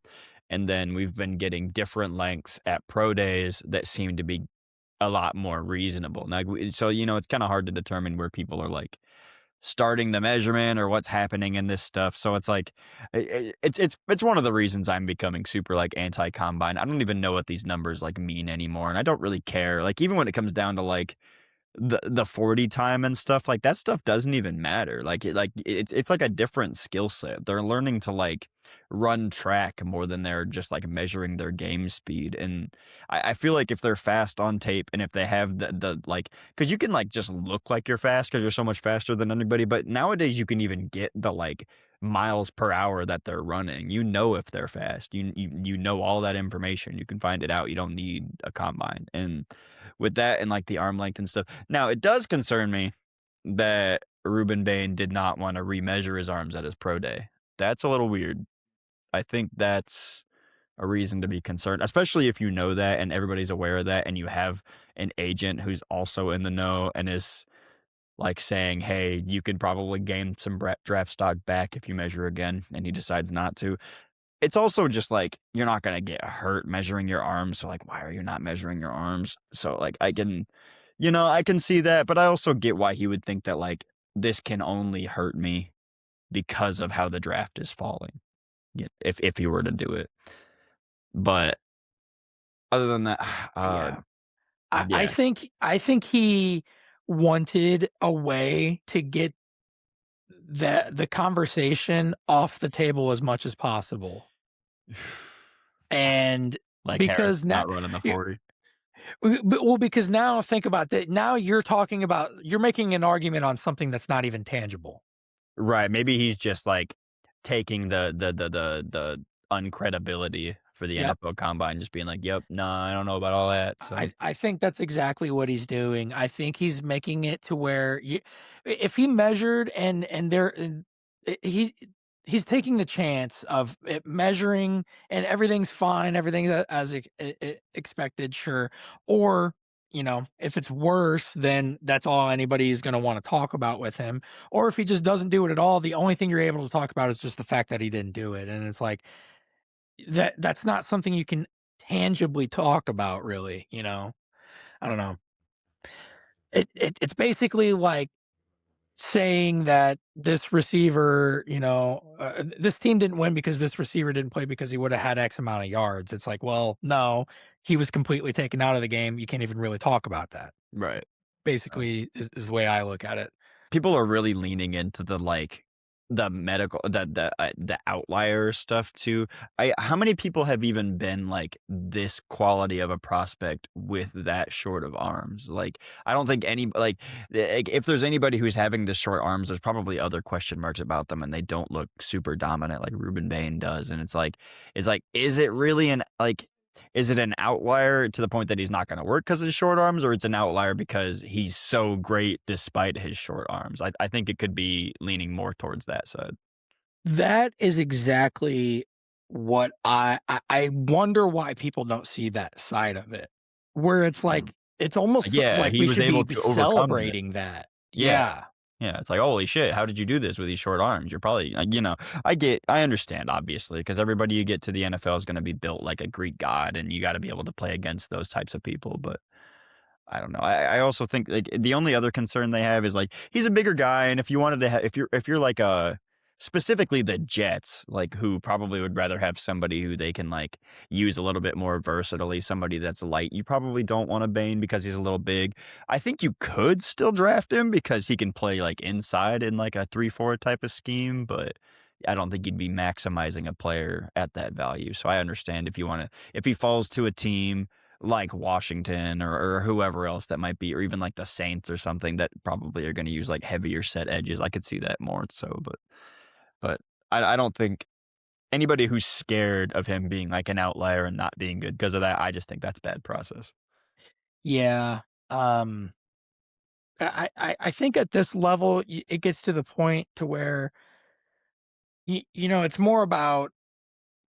And then we've been getting different lengths at pro days that seem to be a lot more reasonable. Like, so, it's kind of hard to determine where people are like starting the measurement or what's happening in this stuff. So it's like, it's one of the reasons I'm becoming super like anti combine. I don't even know what these numbers like mean anymore. And I don't really care. Like, even when it comes down to like, the 40 time and stuff, like, that stuff doesn't even matter. It's like a different skill set. They're learning to, like, run track more than they're just, like, measuring their game speed, and I feel like if they're fast on tape and if they have like, because you can, like, just look like you're fast because 'cause you're so much faster than anybody, but nowadays you can even get the, like, miles per hour that they're running. You know if they're fast. You know all that information. You can find it out. You don't need a combine, and with that and, like, the arm length and stuff. Now, it does concern me that Ruben Bain did not wanna remeasure his arms at his pro day. That's a little weird. I think that's a reason to be concerned, especially if you know that and everybody's aware of that and you have an agent who's also in the know and is, like, saying, "Hey, you could probably gain some draft stock back if you measure again," and he decides not to. It's also just, like, you're not gonna get hurt measuring your arms, so, like, why are you not measuring your arms? So, like, I can see that, but I also get why he would think that, like, this can only hurt me because of how the draft is falling, if he were to do it. But other than that,
Yeah. I
yeah.
think he wanted a way to get the conversation off the table as much as possible. And
Like Harris
because now
not running the
y
40.
because now think about that. Now you're making an argument on something that's not even tangible.
Right, maybe he's just, like, taking the uncredibility for the
Yep.
NFL Combine, just being like, "Yep, nah, I don't know about all that." So
I think that's exactly what he's doing. I think he's making it to where if he measured and there and he he's taking the chance of it measuring and everything's fine, everything's as expected, sure. Or if it's worse, then that's all anybody is going to want to talk about with him. Or if he just doesn't do it at all, the only thing you're able to talk about is just the fact that he didn't do it, and it's like that's not something you can tangibly talk about, really. I don't know. It's basically like saying that this receiver, this team didn't win because this receiver didn't play because he would have had X amount of yards. It's like, well, no, he was completely taken out of the game. You can't even really talk about that.
right.
Basically, is the way I look at it.
People are really leaning into the medical the outlier stuff too. How many people have even been like this quality of a prospect with that short of arms? Like, I don't think any like if there's anybody who's having the short arms, there's probably other question marks about them, and they don't look super dominant like Ruben Bain does. And it's like, is it really is it an outlier to the point that he's not going to work because of his short arms, or it's an outlier because he's so great despite his short arms? I think it could be leaning more towards that side.
That is exactly what I wonder why people don't see that side of it, where it's
Mm.
like it's almost
Yeah,
like
he
we
was
should
able
be
to overcome it.
celebrating that.
Yeah.
Yeah.
Yeah, it's like, "Holy shit, how did you do this with these short arms?" You're probably I understand, obviously, because everybody you get to the NFL is gonna be built like a Greek god, and you gotta be able to play against those types of people, but I don't know. I also think, like, the only other concern they have is, like, he's a bigger guy, and if you wanted to if you're like, specifically the Jets, like, who probably would rather have somebody who they can, like, use a little bit more versatilely, somebody that's light. You probably don't want a Bane because he's a little big. I think you could still draft him because he can play, like, inside in, like, a 3-4 type of scheme, but I don't think you'd be maximizing a player at that value. So I understand if he falls to a team like Washington or whoever else that might be, or even like the Saints or something that probably are going to use like heavier set edges. I could see that more so, but I don't think anybody who's scared of him being like an outlier and not being good because of that, I just think that's bad process.
Yeah. Um, I think at this level, it gets to the point to where it's more about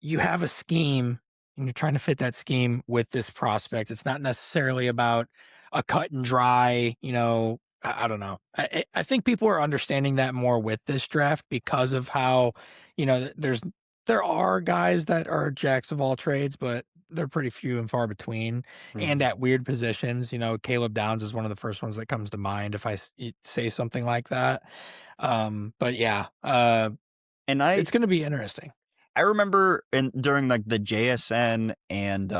you have a scheme and you're trying to fit that scheme with this prospect. It's not necessarily about a cut and dry, I don't know. I think people are understanding that more with this draft because of how, there are guys that are jacks of all trades, but they're pretty few and far between and
Mhm.
at weird positions. Caleb Downs is one of the first ones that comes to mind if say something like that. But yeah,
And I
it's going to be interesting.
I remember during like the JSN and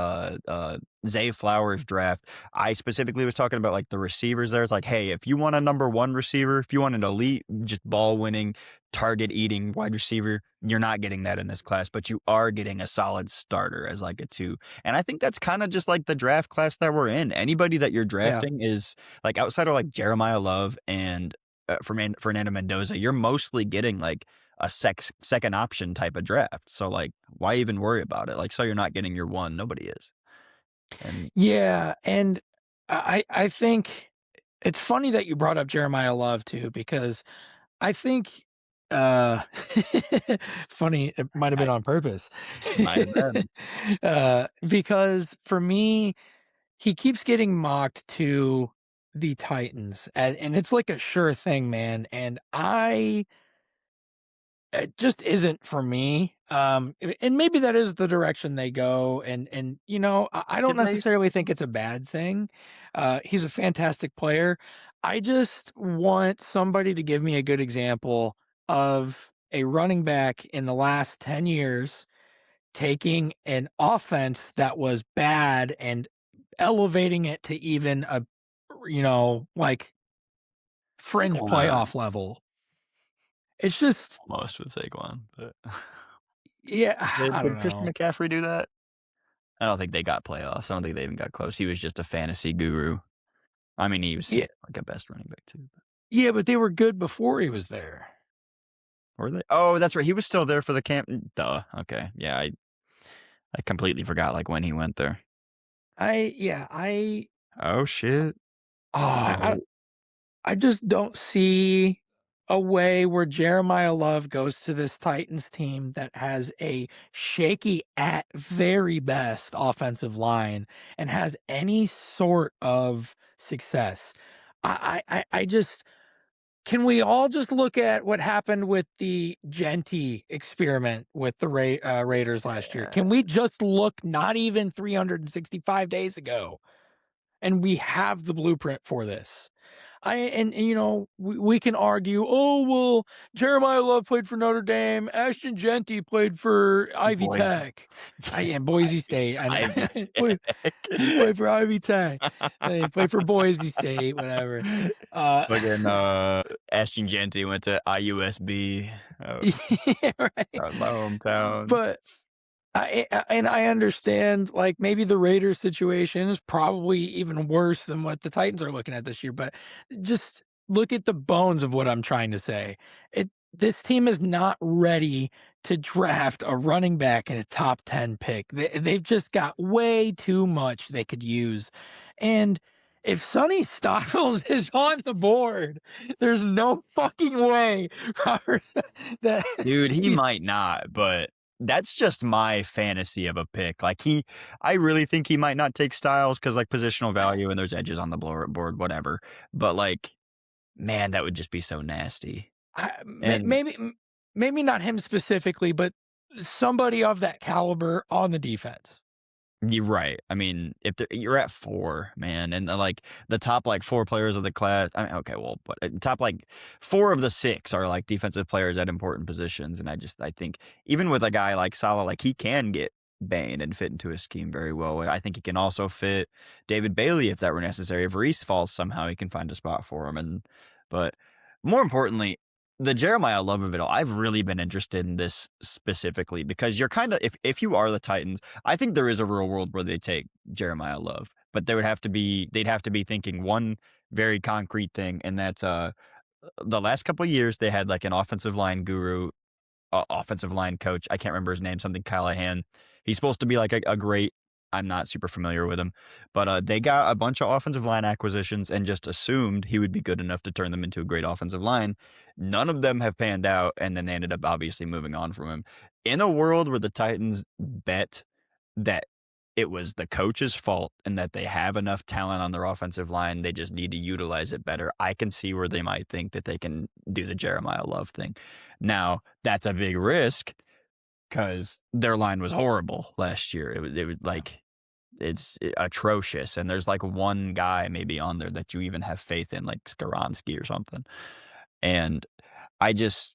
Zay Flowers draft, I specifically was talking about like the receivers there. It's like, hey, if you want a number one receiver, if you want an elite, just ball winning, target eating wide receiver, you're not getting that in this class, but you are getting a solid starter as like a two. And I think that's kind of just like the draft class that we're in. Anybody that you're
Yeah.
drafting is like outside of like Jeremiah Love and Fernando Mendoza, you're mostly getting like a second option type of draft. So like, why even worry about it? Like, so you're not getting your one. Nobody is. And
Yeah, and I think it's funny that you brought up Jeremiah Love too, because I think uh funny, it might have
I
been on purpose.
might have been.
Because for me, he keeps getting mocked to the Titans, and it's like a sure thing, man. And it just isn't for me. And maybe that is the direction they go. And I don't
Did they?
necessarily think it's a bad thing. He's a fantastic player. I just want somebody to give me a good example of a running back in the last 10 years taking an offense that was bad and elevating it to even like fringe
Saquon
playoff level. It's just,
almost with Saquon, but
yeah, I don't
did Christian
know.
McCaffrey do that? I don't think they got playoffs. I don't think they even got close. He was just a fantasy guru. I mean, he was seen
Yeah,
like a best running back too. But
yeah, but they were good before he was there.
were they? Oh, that's right. He was still there for the camp. Duh. Okay. Yeah, I completely forgot, like, when he went there.
Yeah,
Oh, shit.
I
Oh,
I just don't see a way where Jeremiah Love goes to this Titans team that has a shaky at very best offensive line and has any sort of success. I just can we all just look at what happened with the Genty experiment with the Raiders last year?
yeah.
Can we just look not even 365 days ago and we have the blueprint for this? We can argue, oh well, Jeremiah Love played for Notre Dame, Ashton Genty played for Ivy
Boy.
Tech. I
Yeah,
and Boise State. I
Ivy
know.
Tech.
He played for Ivy Tech. He played for Boise State, whatever. Uh,
Fucking, Ashton Genty went to IUSB,
yeah, right.
my hometown.
But and I understand, like, maybe the Raiders situation is probably even worse than what the Titans are looking at this year, but just look at the bones of what I'm trying to say. This team is not ready to draft a running back in a top 10 pick. They've just got way too much they could use. And if Sonny Styles is on the board, there's no fucking way, Robert, that
Dude, he
he's
might not, but that's just my fantasy of a pick. Like, I really think he might not take Styles because, like, positional value and there's edges on the board, whatever. But, like, man, that would just be so nasty. And
maybe not him specifically, but somebody of that caliber on the defense.
you're right. I mean, if you're at 4, man, and, like, the top, like, 4 players of the class I mean, okay, well, but top, like, 4 of the 6 are, like, defensive players at important positions, and I think even with a guy like Salah, like, he can get Bane and fit into his scheme very well. I think he can also fit David Bailey if that were necessary. If Reese falls somehow, he can find a spot for him, but more importantly, the Jeremiah Love of it all, I've really been interested in this specifically because you're kinda if you are the Titans, I think there is a real world where they take Jeremiah Love, but they'd have to be thinking one very concrete thing, and that's, the last couple of years, they had, like, an offensive line guru, offensive line coach. I can't remember his name, something Callahan. He's supposed to be like a great I'm not super familiar with him, but they got a bunch of offensive line acquisitions and just assumed he would be good enough to turn them into a great offensive line. None of them have panned out, and then they ended up obviously moving on from him. In a world where the Titans bet that it was the coach's fault and that they have enough talent on their offensive line, they just need to utilize it better. I can see where they might think that they can do the Jeremiah Love thing. Now, that's a big risk because their line was horrible last year. It was like it's atrocious, and there's like one guy maybe on there that you even have faith in, like Skaronski or something. And I just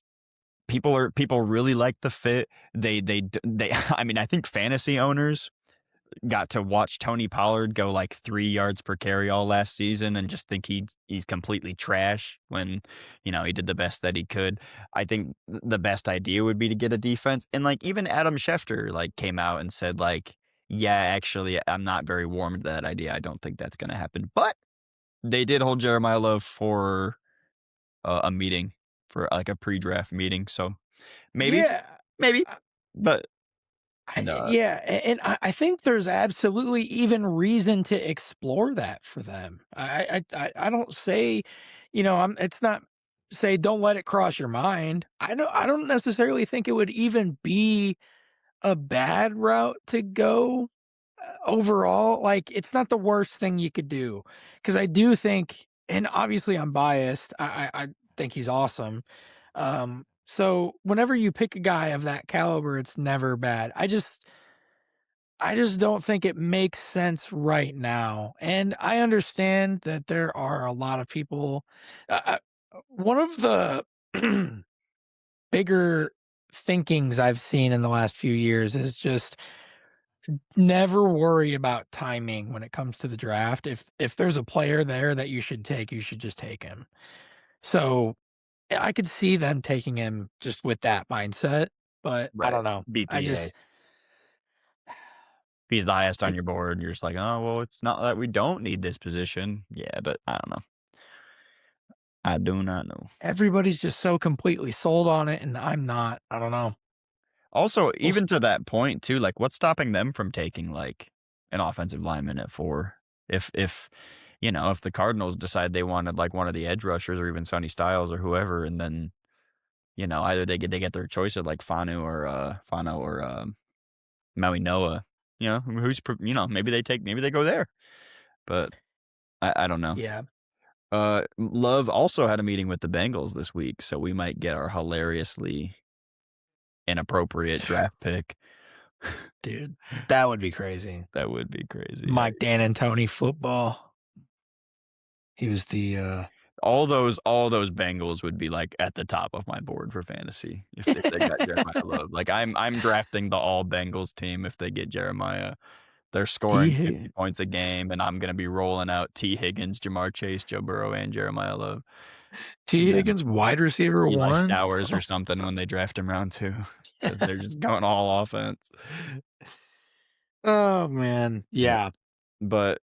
people really like the fit. They I mean, I think fantasy owners got to watch Tony Pollard go like 3 yards per carry all last season and just think he's completely trash when, he did the best that he could. I think the best idea would be to get a defense. And like even Adam Schefter like came out and said like, yeah, actually I'm not very warm to that idea. I don't think that's going to happen. But they did hold Jeremiah Love for a meeting for like a pre-draft meeting. So maybe,
Yeah.
maybe, but no,
Yeah, and I think there's absolutely even reason to explore that for them. I don't say, it's not say don't let it cross your mind. I don't necessarily think it would even be a bad route to go overall. Like it's not the worst thing you could do because I do think, and obviously I'm biased. I think he's awesome. So whenever you pick a guy of that caliber, it's never bad. I just don't think it makes sense right now. And I understand that there are a lot of people. One of the bigger thinkings I've seen in the last few years is just never worry about timing when it comes to the draft. If there's a player there that you should take, you should just take him. So I could see them taking him just with that mindset, but I
right.
don't know. I
BPA.
just
He's the highest on your board, and you're just like, "Oh, well, it's not that we don't need this position." Yeah, but I don't know. I do not know.
everybody's just so completely sold on it, and I'm not. I don't know.
Also,
Well,
even to that point too, like, what's stopping them from taking, like, an offensive lineman at 4? If, if the Cardinals decide they wanted, like, one of the edge rushers or even Sonny Styles or whoever, and then, either they get their choice of, like, Fano or, Maui Noah, maybe they go there, but I don't know.
yeah,
Love also had a meeting with the Bengals this week, so we might get our hilariously inappropriate draft pick.
dude, that would be crazy.
That would be crazy.
Mike D'Antoni football. He was the
All those Bengals would be, like, at the top of my board for fantasy if they got Jeremiah Love. Like, I'm drafting the all Bengals team if they get Jeremiah. They're scoring 50
T.
points a game, and I'm gonna be rolling out T. Higgins, Jamar Chase, Joe Burrow, and Jeremiah Love.
T.
And then
Higgins, wide receiver
Eli
one.
Stowers or something when they draft him round 2 because they're just going all offense.
Oh man,
Yeah.
yeah,
But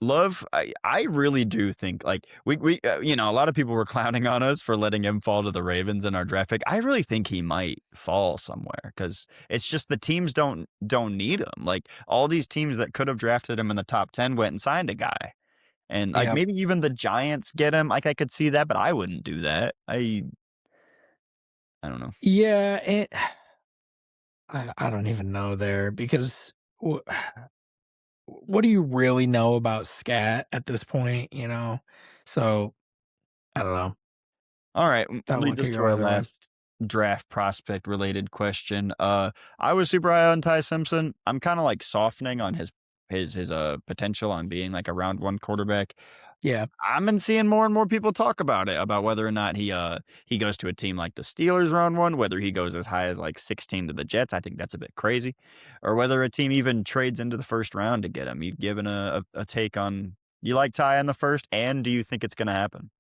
Love, I really do think, like, a lot of people were clowning on us for letting him fall to the Ravens in our draft pick. I really think he might fall somewhere because it's just the teams don't need him. Like, all these teams that could have drafted him in the top 10 went and signed a guy. And, like,
yeah,
maybe even the Giants get him, like, I could see that, but I wouldn't do that. I don't know.
yeah. I don't even know there because what do you really know about scat at this point? So I don't know.
Alright,
That one
leads us
could
to
go
our
either way.
last draft prospect related question. I was super high on Ty Simpson. I'm kinda, like, softening on his potential on being, like, a round 1 quarterback.
Yeah,
I've been seeing more and more people talk about it, about whether or not he goes to a team like the Steelers round 1, whether he goes as high as, like, 16 to the Jets. I think that's a bit crazy. Or whether a team even trades into the first round to get him. You given a take on, you like Ty in the first, and do you think it's gonna happen?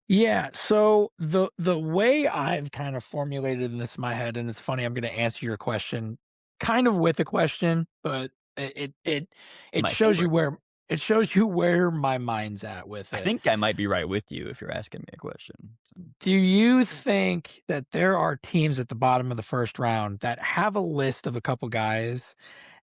yeah. So the way I've kind of formulated this in my head, and it's funny, I'm going to answer your question kind of with a question, but it
My
shows you
favorite.
where my mind's at with
I
it.
think I might be right with you if you're asking me a question. So,
Do you think that there are teams at the bottom of the first round that have a list of a couple guys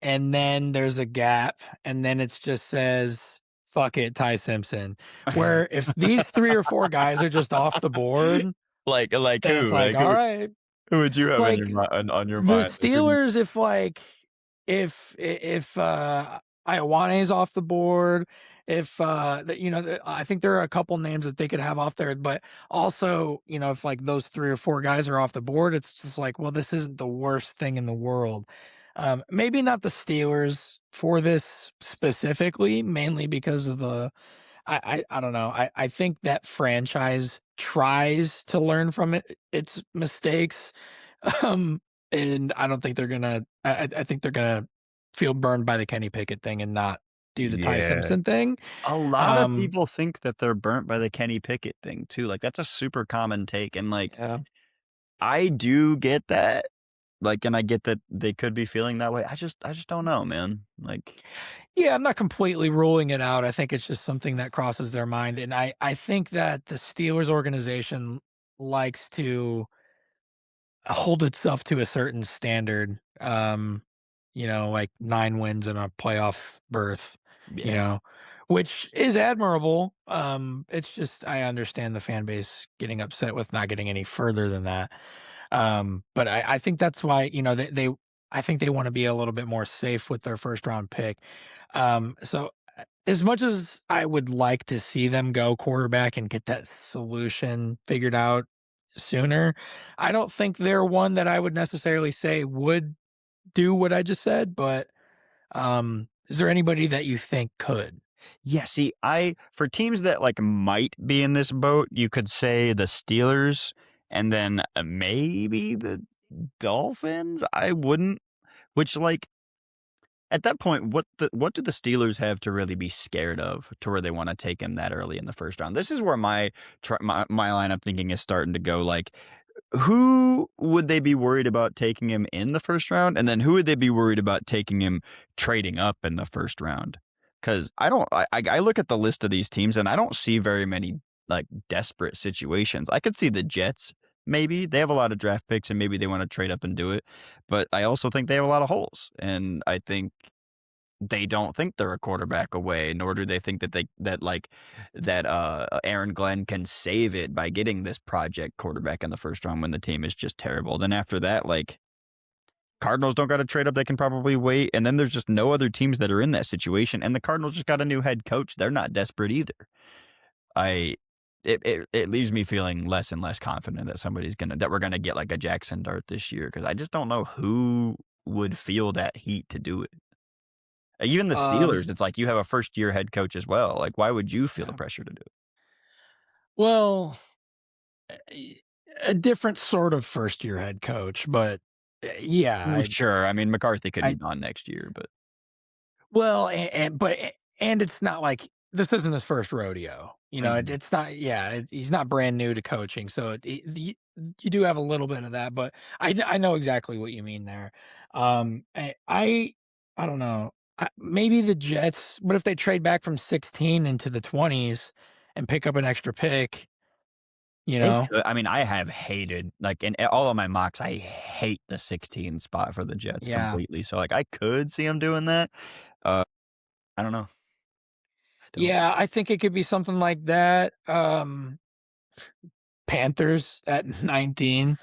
and then there's a gap and then it just says, fuck it, Ty Simpson? Where if these three or four guys are just off the board,
like
then
who?
it's like,
Like
all right,
who would you have in
like
your on your
the
mind? Like who do
Steelers, if like if Iowane's off the board, if I think there are a couple names that they could have off there, but also if like those three or four guys are off the board, it's just like, well, this isn't the worst thing in the world. Maybe not the Steelers for this specifically, mainly because of I don't know. I think that franchise tries to learn from its mistakes, um, and I don't think they're gonna. I think they're gonna feel burned by the Kenny Pickett thing and not do the Ty
Yeah.
Simpson thing.
A lot of
Um,
people think that they're burnt by the Kenny Pickett thing too. Like that's a super common take, and like
yeah,
I do get that. Like, and I get that they could be feeling that way. I just don't know, man. Like,
yeah. I'm not completely ruling it out. I think it's just something that crosses their mind, and I think that the Steelers organization likes to hold itself to a certain standard, like 9 wins and a playoff berth, you
yeah,
know, which is admirable. It's just I understand the fan base getting upset with not getting any further than that. But I think that's why, they I think they wanna be a little bit more safe with their first round pick. So as much as I would like to see them go quarterback and get that solution figured out sooner, I don't think they're one that I would necessarily say would do what I just said, but, is there anybody that you think could?
yeah. See, I for teams that like might be in this boat, you could say the Steelers, and then maybe the Dolphins. I wouldn't. Which like at that point, what do the Steelers have to really be scared of to where they want to take him that early in the first round? This is where my line of thinking is starting to go. Like, who would they be worried about taking him in the first round, and then who would they be worried about taking him trading up in the first round? Because I don't. I look at the list of these teams, and I don't see very many like desperate situations. I could see the Jets maybe. They have a lot of draft picks, and maybe they wanna trade up and do it, but I also think they have a lot of holes, and I think they don't think they're a quarterback away, nor do they think that Aaron Glenn can save it by getting this project quarterback in the first round when the team is just terrible. Then after that, like, Cardinals don't gotta trade up, they can probably wait, and then there's just no other teams that are in that situation, and the Cardinals just got a new head coach, they're not desperate either. I it leaves me feeling less and less confident that we're gonna get, like, a Jackson Dart this year because I just don't know who would feel that heat to do it. Even the
Um,
Steelers, it's like you have a first-year head coach as well, like, why would you feel the
yeah.
pressure to do it?
Well, a a different sort of first year head coach, but yeah,
Well, sure, I mean, McCarthy could be
I
gone next year, but
well, and it's not like this isn't his first rodeo.
mhm.
It's not. Yeah, he's not brand new to coaching, so you do have a little bit of that. But I know exactly what you mean there. I don't know. Maybe the Jets. What if they trade back from 16 into the 20s and pick up an extra pick? You
They
know,
could I mean, I have hated like, in all of my mocks, I hate the 16 spot for the Jets
yeah.
completely, so, like, I could see them doing that. Uh, I don't know. I don't know.
Yeah, I think it could be something like that. Panthers at 19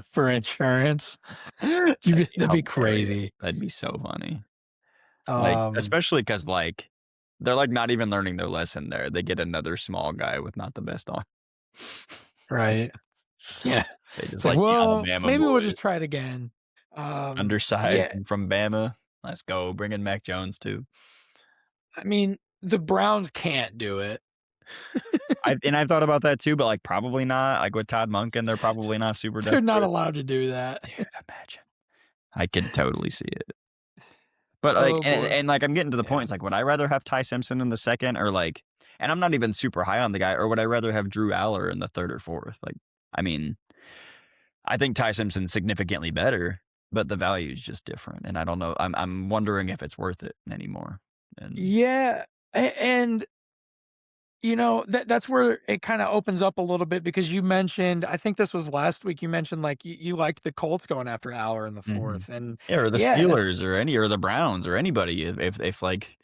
for insurance.
That'd be
That'd be
hilarious.
crazy.
That'd be so funny. Like,
Um,
especially because like, they're, like, not even learning their lesson there. They get another small guy with not the best arm.
right. Yeah.
They
It's
just
like,
like the
well,
Alabama
maybe we'll
boys.
just try it again.
Undersized
Yeah,
and from Bama. Let's go. Bring in Mac Jones too.
I mean, the Browns can't do it.
I've thought about that too, but, like, probably not. Like, with Todd Monken, they're probably not super
They're not
desperate.
allowed to do that.
Dude, imagine. I could totally see it. But, like
Oh boy.
like, I'm getting to the point,
Yeah.
it's like, would I rather have Ty Simpson in the 2nd or, like and I'm not even super high on the guy, or would I rather have Drew Aller in the 3rd or 4th? Like, I mean, I think Ty Simpson's significantly better, but the value is just different, and I don't know. I'm wondering if it's worth it anymore, and
Yeah. And that's where it kinda opens up a little bit because you mentioned I think this was last week, you mentioned, like, you liked the Colts going after Aller in the
mhm.
4th, and
Yeah, or the
yeah, that's
Steelers or the Browns or anybody if, like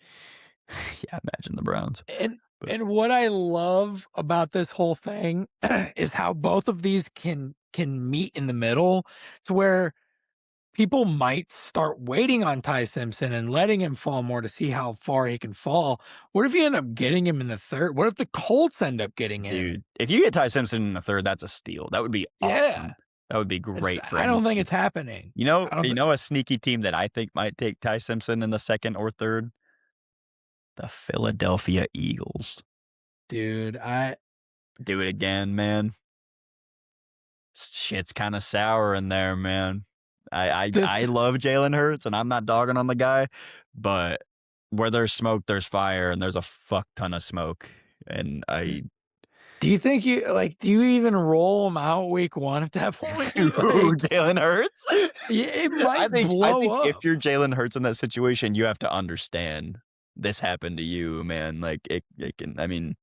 yeah, imagine the Browns,
and
but
and what I love about this whole thing is how both of these can meet in the middle to where people might start waiting on Ty Simpson and letting him fall more to see how far he can fall. What if you end up getting him in the 3rd? What if the Colts end up getting him?
dude, if you get Ty Simpson in the 3rd, that's a steal. That would be
Yeah.
awesome. That would be great for
I
any
don't think
team.
it's happening.
You know
I don't
you
thi
know a sneaky team that I think might take Ty Simpson in the 2nd or 3rd? The Philadelphia Eagles.
dude, I
Do it again, man. Shit's kinda sour in there, man.
the
I love Jalen Hurts, and I'm not dogging on the guy, but where there's smoke, there's fire, and there's a fuck ton of smoke, and I
do you think do you even roll him out week 1 at that point?
Ooh, Jalen Hurts?
Yeah, it might
I
blow
think if
up.
you're Jalen Hurts in that situation, you have to understand this happened to you, man. Like, it can I mean,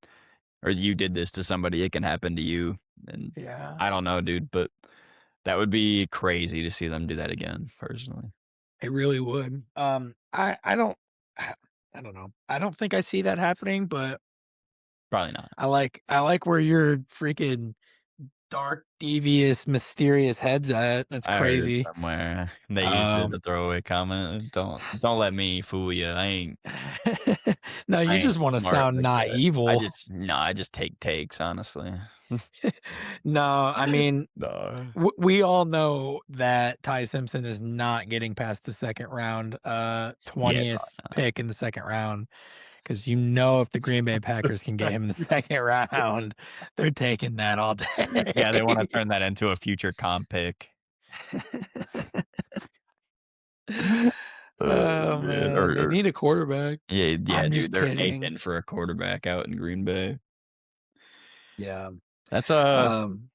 or you did this to somebody, it can happen to you, and
Yeah,
I don't know, dude, but that would be crazy to see them do that again, personally.
it really would. I don't I I don't know. I don't think I see that happening, but
Probably not.
I like where your freaking dark, devious, mysterious head's at. That's
I heard it
crazy.
somewhere. They used it as a
Um
throwaway comment. Don't let me fool you.
No,
I
you
ain't
just wanna
smart
sound
like
not
that.
evil.
I just take takes, honestly.
No, I mean,
No.
we all know that Ty Simpson is not getting past the 2nd round,
Yeah,
20th pick in the 2nd round, because if the Green Bay Packers can get him in the 2nd round, they're taking that all
yeah, they wanna
day.
turn that into a future comp pick.
Oh,
Man,
man, they
or
need a quarterback.
yeah,
I'm
dude,
just
they're
kidding.
aping for a quarterback out in Green Bay.
Yeah,
That's,
um,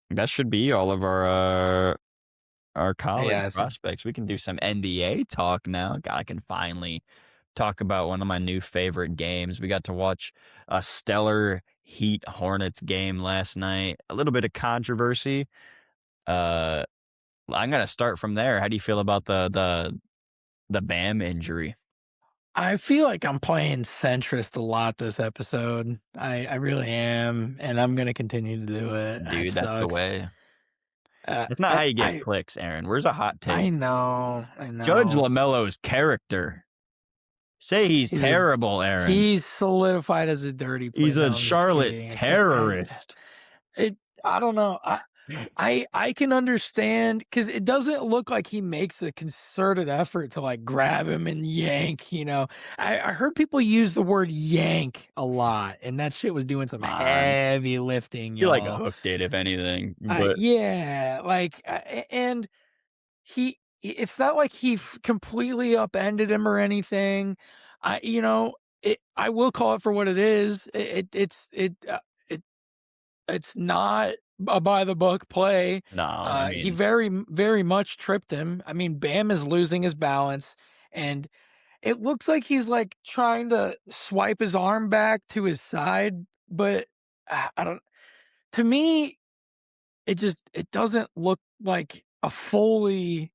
that should be all of our college
yeah, I think
prospects. We can do some NBA talk now. God, I can finally talk about one of my new favorite games. We got to watch a stellar Heat Hornets game last night. A little bit of controversy. Uh, I'm gonna start from there. How do you feel about the Bam injury?
I feel like I'm playing centrist a lot this episode. I really am, and I'm gonna continue to do it. It
Dude, that's the
sucks.
way. That's not how you get clicks, Aaron. Where's a hot take?
I
Judge
know.
LaMelo's character. Say he's
He's a
terrible, Aaron.
he's solidified as a dirty player.
He's a
No, I'm just
Charlotte
kidding. I can't.
terrorist.
I don't know. I can understand because it doesn't look like he makes a concerted effort to like grab him and yank. I heard people use the word yank a lot, and that shit was doing some
Come on.
heavy lifting,
Feel like a
y'all.
hook did, if anything. But
Yeah, like, and it's not like he completely upended him or anything. I will call it for what it is. It's not a by the book play.
no,
He very much tripped him. I mean, Bam is losing his balance, and it looks like he's like trying to swipe his arm back to his side, but I don't. To me, it doesn't look like a fully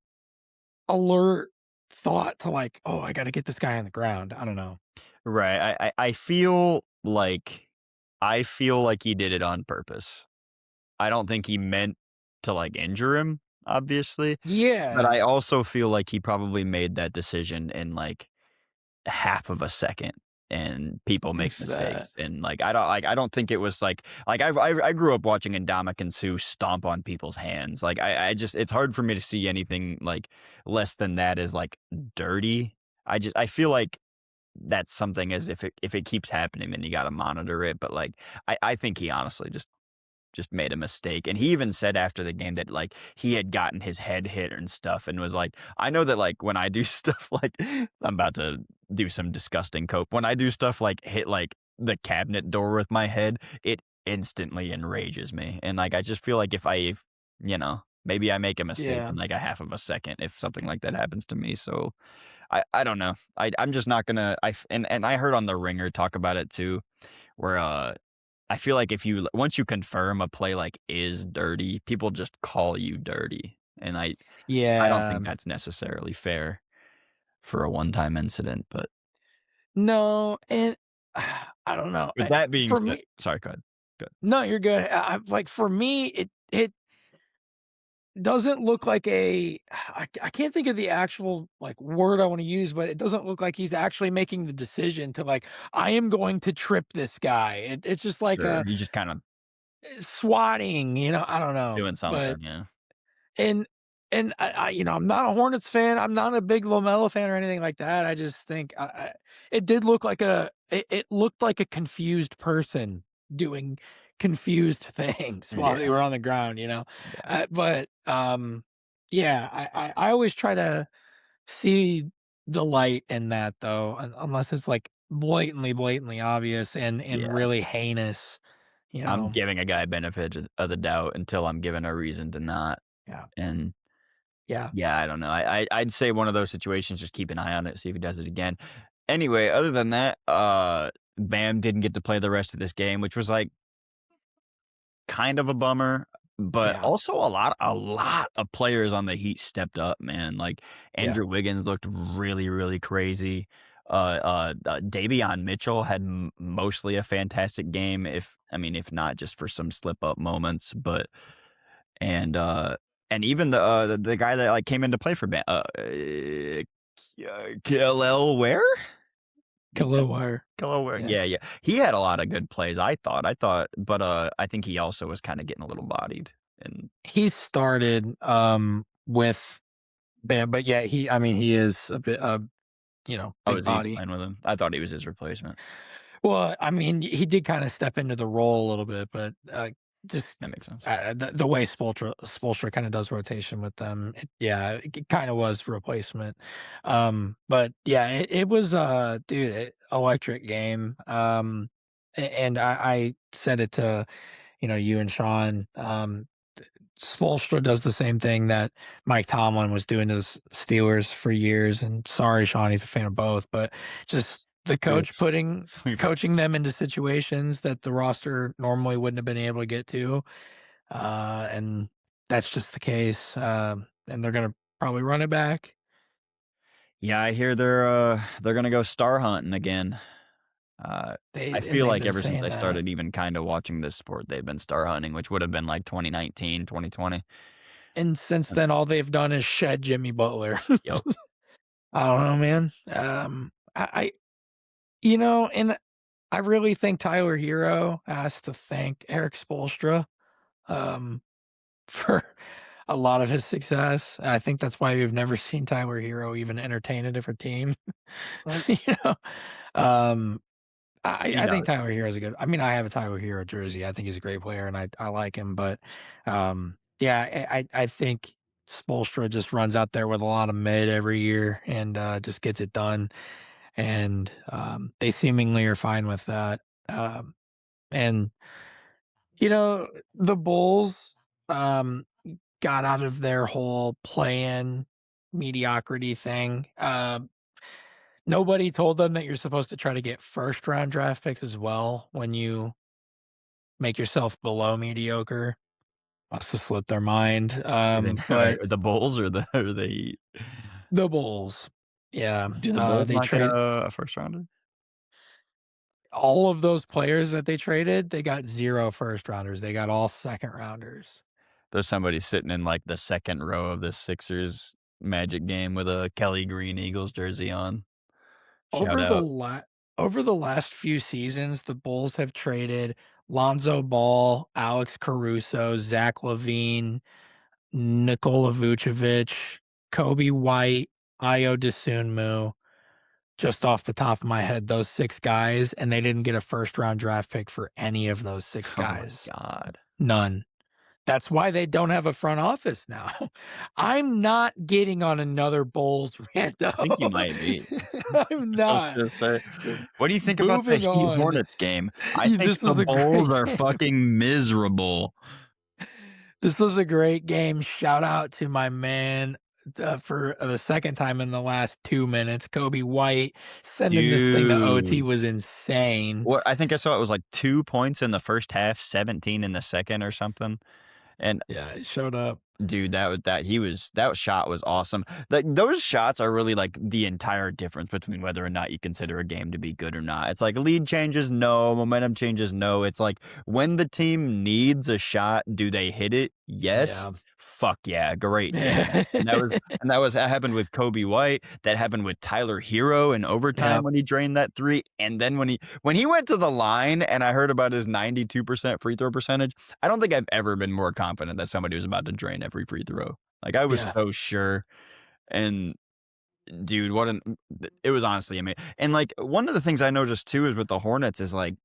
alert thought to like, oh, I got to get this guy on the ground. I don't know.
right. I feel like he did it on purpose. I don't think he meant to like injure him, obviously. But
Yeah,
I also feel like he probably made that decision in like half of a second, and people make
if that.
mistakes. And I don't think it was like I grew up watching Ndamukong Suh stomp on people's hands. Like I just it's hard for me to see anything like less than that as like dirty. I feel like that's something as if it keeps happening, then you got to monitor it. But like I think he honestly just made a mistake. And he even said after the game that like he had gotten his head hit and stuff, and was like, I know that like when I do stuff like I'm about to do some disgusting cope. When I do stuff like hit like the cabinet door with my head, it instantly enrages me. And like I just feel like if maybe I make a mistake
Yeah,
in like a half of a second if something like that happens to me. So I don't know. I'm just not gonna and I heard on the Ringer talk about it too, where I feel like if you once you confirm a play like is dirty, people just call you dirty. And I don't
yeah.
think that's necessarily fair for a one-time incident. But
No, and I don't know.
with that being
For
said,
me,
sorry, go ahead. Go
no, you're good. Like for me, it doesn't look like I can't think of the actual like word I want to use, but it doesn't look like he's actually making the decision to like I am going to trip this guy. It's just like
Sure,
a
you just kind of
swatting. I don't know,
doing
but
something, yeah.
and I'm not a Hornets fan. I'm not a big Lamelo fan or anything like that. I just think it did look like it looked like a confused person doing confused things while they
Yeah,
were on the ground.
yeah.
But yeah, I always try to see the light in that though, unless it's like blatantly obvious and
Yeah.
really heinous. You
I'm
know,
giving a guy benefit of the doubt until I'm given a reason to not.
yeah,
And
yeah,
yeah, I don't know. I'd say one of those situations, just keep an eye on it, see if he does it again. Anyway, other than that, Bam didn't get to play the rest of this game, which was like kind of a bummer. But
yeah,
also a lot of players on the Heat stepped up, man. Like
yeah.
Andrew Wiggins looked really, really crazy. Davion Mitchell had mostly a fantastic game, if not just for some slip up moments. But and even the guy that like came in to play for Kel'el Ware?
Khalil Wire.
Kel'el Ware?
Yeah.
Yeah, yeah. He had a lot of good plays, I thought, but I think he also was kind of getting a little bodied. And
He started, with Bam, but yeah, he is a bit,
oh,
big
is he
body.
playing with him? I thought he was his replacement.
Well, I mean, he did kinda step into the role a little bit, but, just,
That makes sense.
the way Spoelstra kinda does rotation with them, it kinda was replacement. But yeah, it was, dude, electric game. And I said it to, you and Sean, Spoelstra does the same thing that Mike Tomlin was doing to the Steelers for years, and sorry, Sean, he's a fan of both, but just The
We've
coach putting
we've
coaching them into situations that the roster normally wouldn't have been able to get to, and that's just the case, and they're gonna probably run it back.
Yeah, I hear they're gonna go star hunting again. Uh, I feel
They've
like
been
ever since
saying
I
that,
started even kinda watching this sport, they've been star hunting, which would have been like 2019, 2020.
and since
And
then, all they've done is shed Jimmy Butler.
yep.
I don't know, man. I and I really think Tyler Hero has to thank Eric Spoelstra, um, for a lot of his success. I think that's why we've never seen Tyler Hero even entertain a different team.
Like,
You know? Um,
he
I think
does.
Tyler Hero is a good I mean, I have a Tyler Hero jersey. I think he's a great player, and I like him, but, yeah, I think Spoelstra just runs out there with a lot of mid every year and, just gets it done, and, they seemingly are fine with that, and, the Bulls, got out of their whole play-in mediocrity thing. Nobody told them that you're supposed to try to get first round draft picks as well when you make yourself below mediocre. Must have slipped their mind.
You think
But
the Bulls or the Heat?
the Bulls, yeah,
Do the Bulls
they
not get
trade
a first rounder?
all of those players that they traded. They got 0 first rounders. They got all second rounders.
There's somebody sitting in, like, the second row of the Sixers Magic game with a Kelly Green Eagles jersey on. Shout
Over the
out.
la over the last few seasons, the Bulls have traded Lonzo Ball, Alex Caruso, Zach LaVine, Nikola Vucevic, Kobe White, Ayo Dosunmu, just off the top of my head, those 6 guys, and they didn't get a first round draft pick for any of those 6
Oh my
guys.
god.
None. That's why they don't have a front office now. I'm not getting on another Bulls rant,
I think you
though.
might be.
I'm
I was
not.
gonna say, what do you think about the
Moving
Heat
on.
Hornets game? I think
This
the
was a
Bulls
great
are
game.
fucking miserable.
This was a great game. Shout out to my man, for the second time in the last 2 minutes. Kobe White sending this thing to OT
Dude.
was insane.
What I think I saw it was like 2 points in the first half, 17 in the second or something, and
Yeah, it showed up.
dude, that shot was awesome. Like, those shots are really, like, the entire difference between whether or not you consider a game to be good or not. It's like lead changes, no. Momentum changes, no. It's like when the team needs a shot, do they hit it? Yes.
Yeah.
Fuck yeah, great game. That happened with Kobe White. That happened with Tyler Hero in overtime
Yep.
when he drained that three. And then when he went to the line and I heard about his 92% free throw percentage, I don't think I've ever been more confident that somebody was about to drain every free throw. Like, I was
Yeah.
so sure. And dude, it was honestly amazing. And like one of the things I noticed too is with the Hornets is like,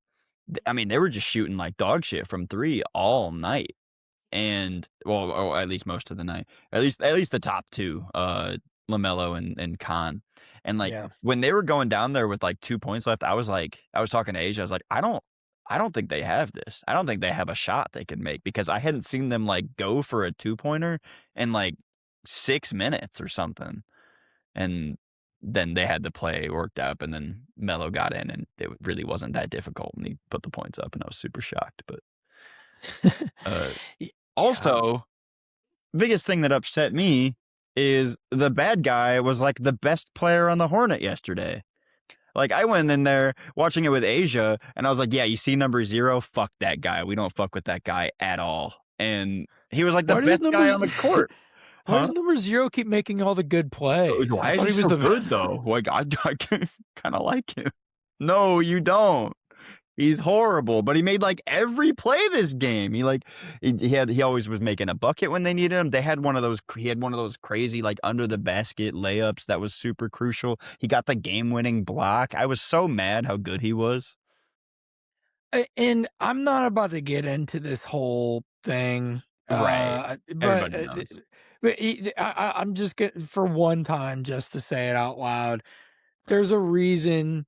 I mean, they were just shooting like dog shit from three all night. And well, or at least most of the night. At least the top two, LaMelo and Khan. And like
Yeah.
when they were going down there with like 2 points left, I was talking to Asia. I was like, I don't think they have this. I don't think they have a shot they can make because I hadn't seen them like go for a 2-pointer in like 6 minutes or something. And then they had the play worked up, and then Melo got in, and it really wasn't that difficult, and he put the points up, and I was super shocked. But uh,
Yeah.
also, biggest thing that upset me is the bad guy was like the best player on the Hornet yesterday. Like, I went in there watching it with Asia, and I was like, "Yeah, you see number 0? Fuck that guy. We don't fuck with that guy at all." And he was like the
Why does
best
number
guy on the court.
Why
Huh?
does number 0 keep making all the good plays? I
Why is
thought
he
he was
so
the
good though? Like, I kinda like him. No, you don't. He's horrible, but he made like every play this game. He always was making a bucket when they needed him. He had one of those crazy like under the basket layups that was super crucial. He got the game-winning block. I was so mad how good he was.
And I'm not about to get into this whole thing,
Right.
but,
Everybody knows.
I'm just for one time, just to say it out loud, there's a reason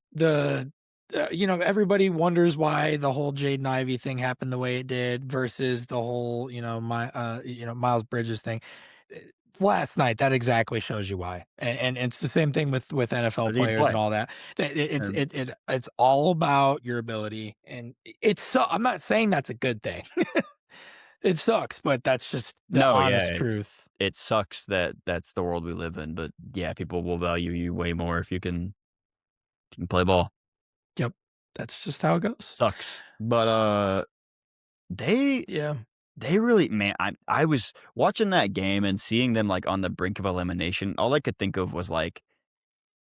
everybody wonders why the whole Jaden Ivey thing happened the way it did versus the whole, Miles Bridges thing. last night, that exactly shows you why, and it's the same thing with NFL
But he
players
play.
and all that. That
And
it's all about your ability, and it's so I'm not saying that's a good thing. It sucks, but that's just the
no, yeah,
honest truth.
it sucks that that's the world we live in, but yeah, people will value you way more if you can play ball.
Yep, that's just how it goes.
Sucks. But, they
Yeah,
they really man, I was watching that game and seeing them, like, on the brink of elimination, all I could think of was, like,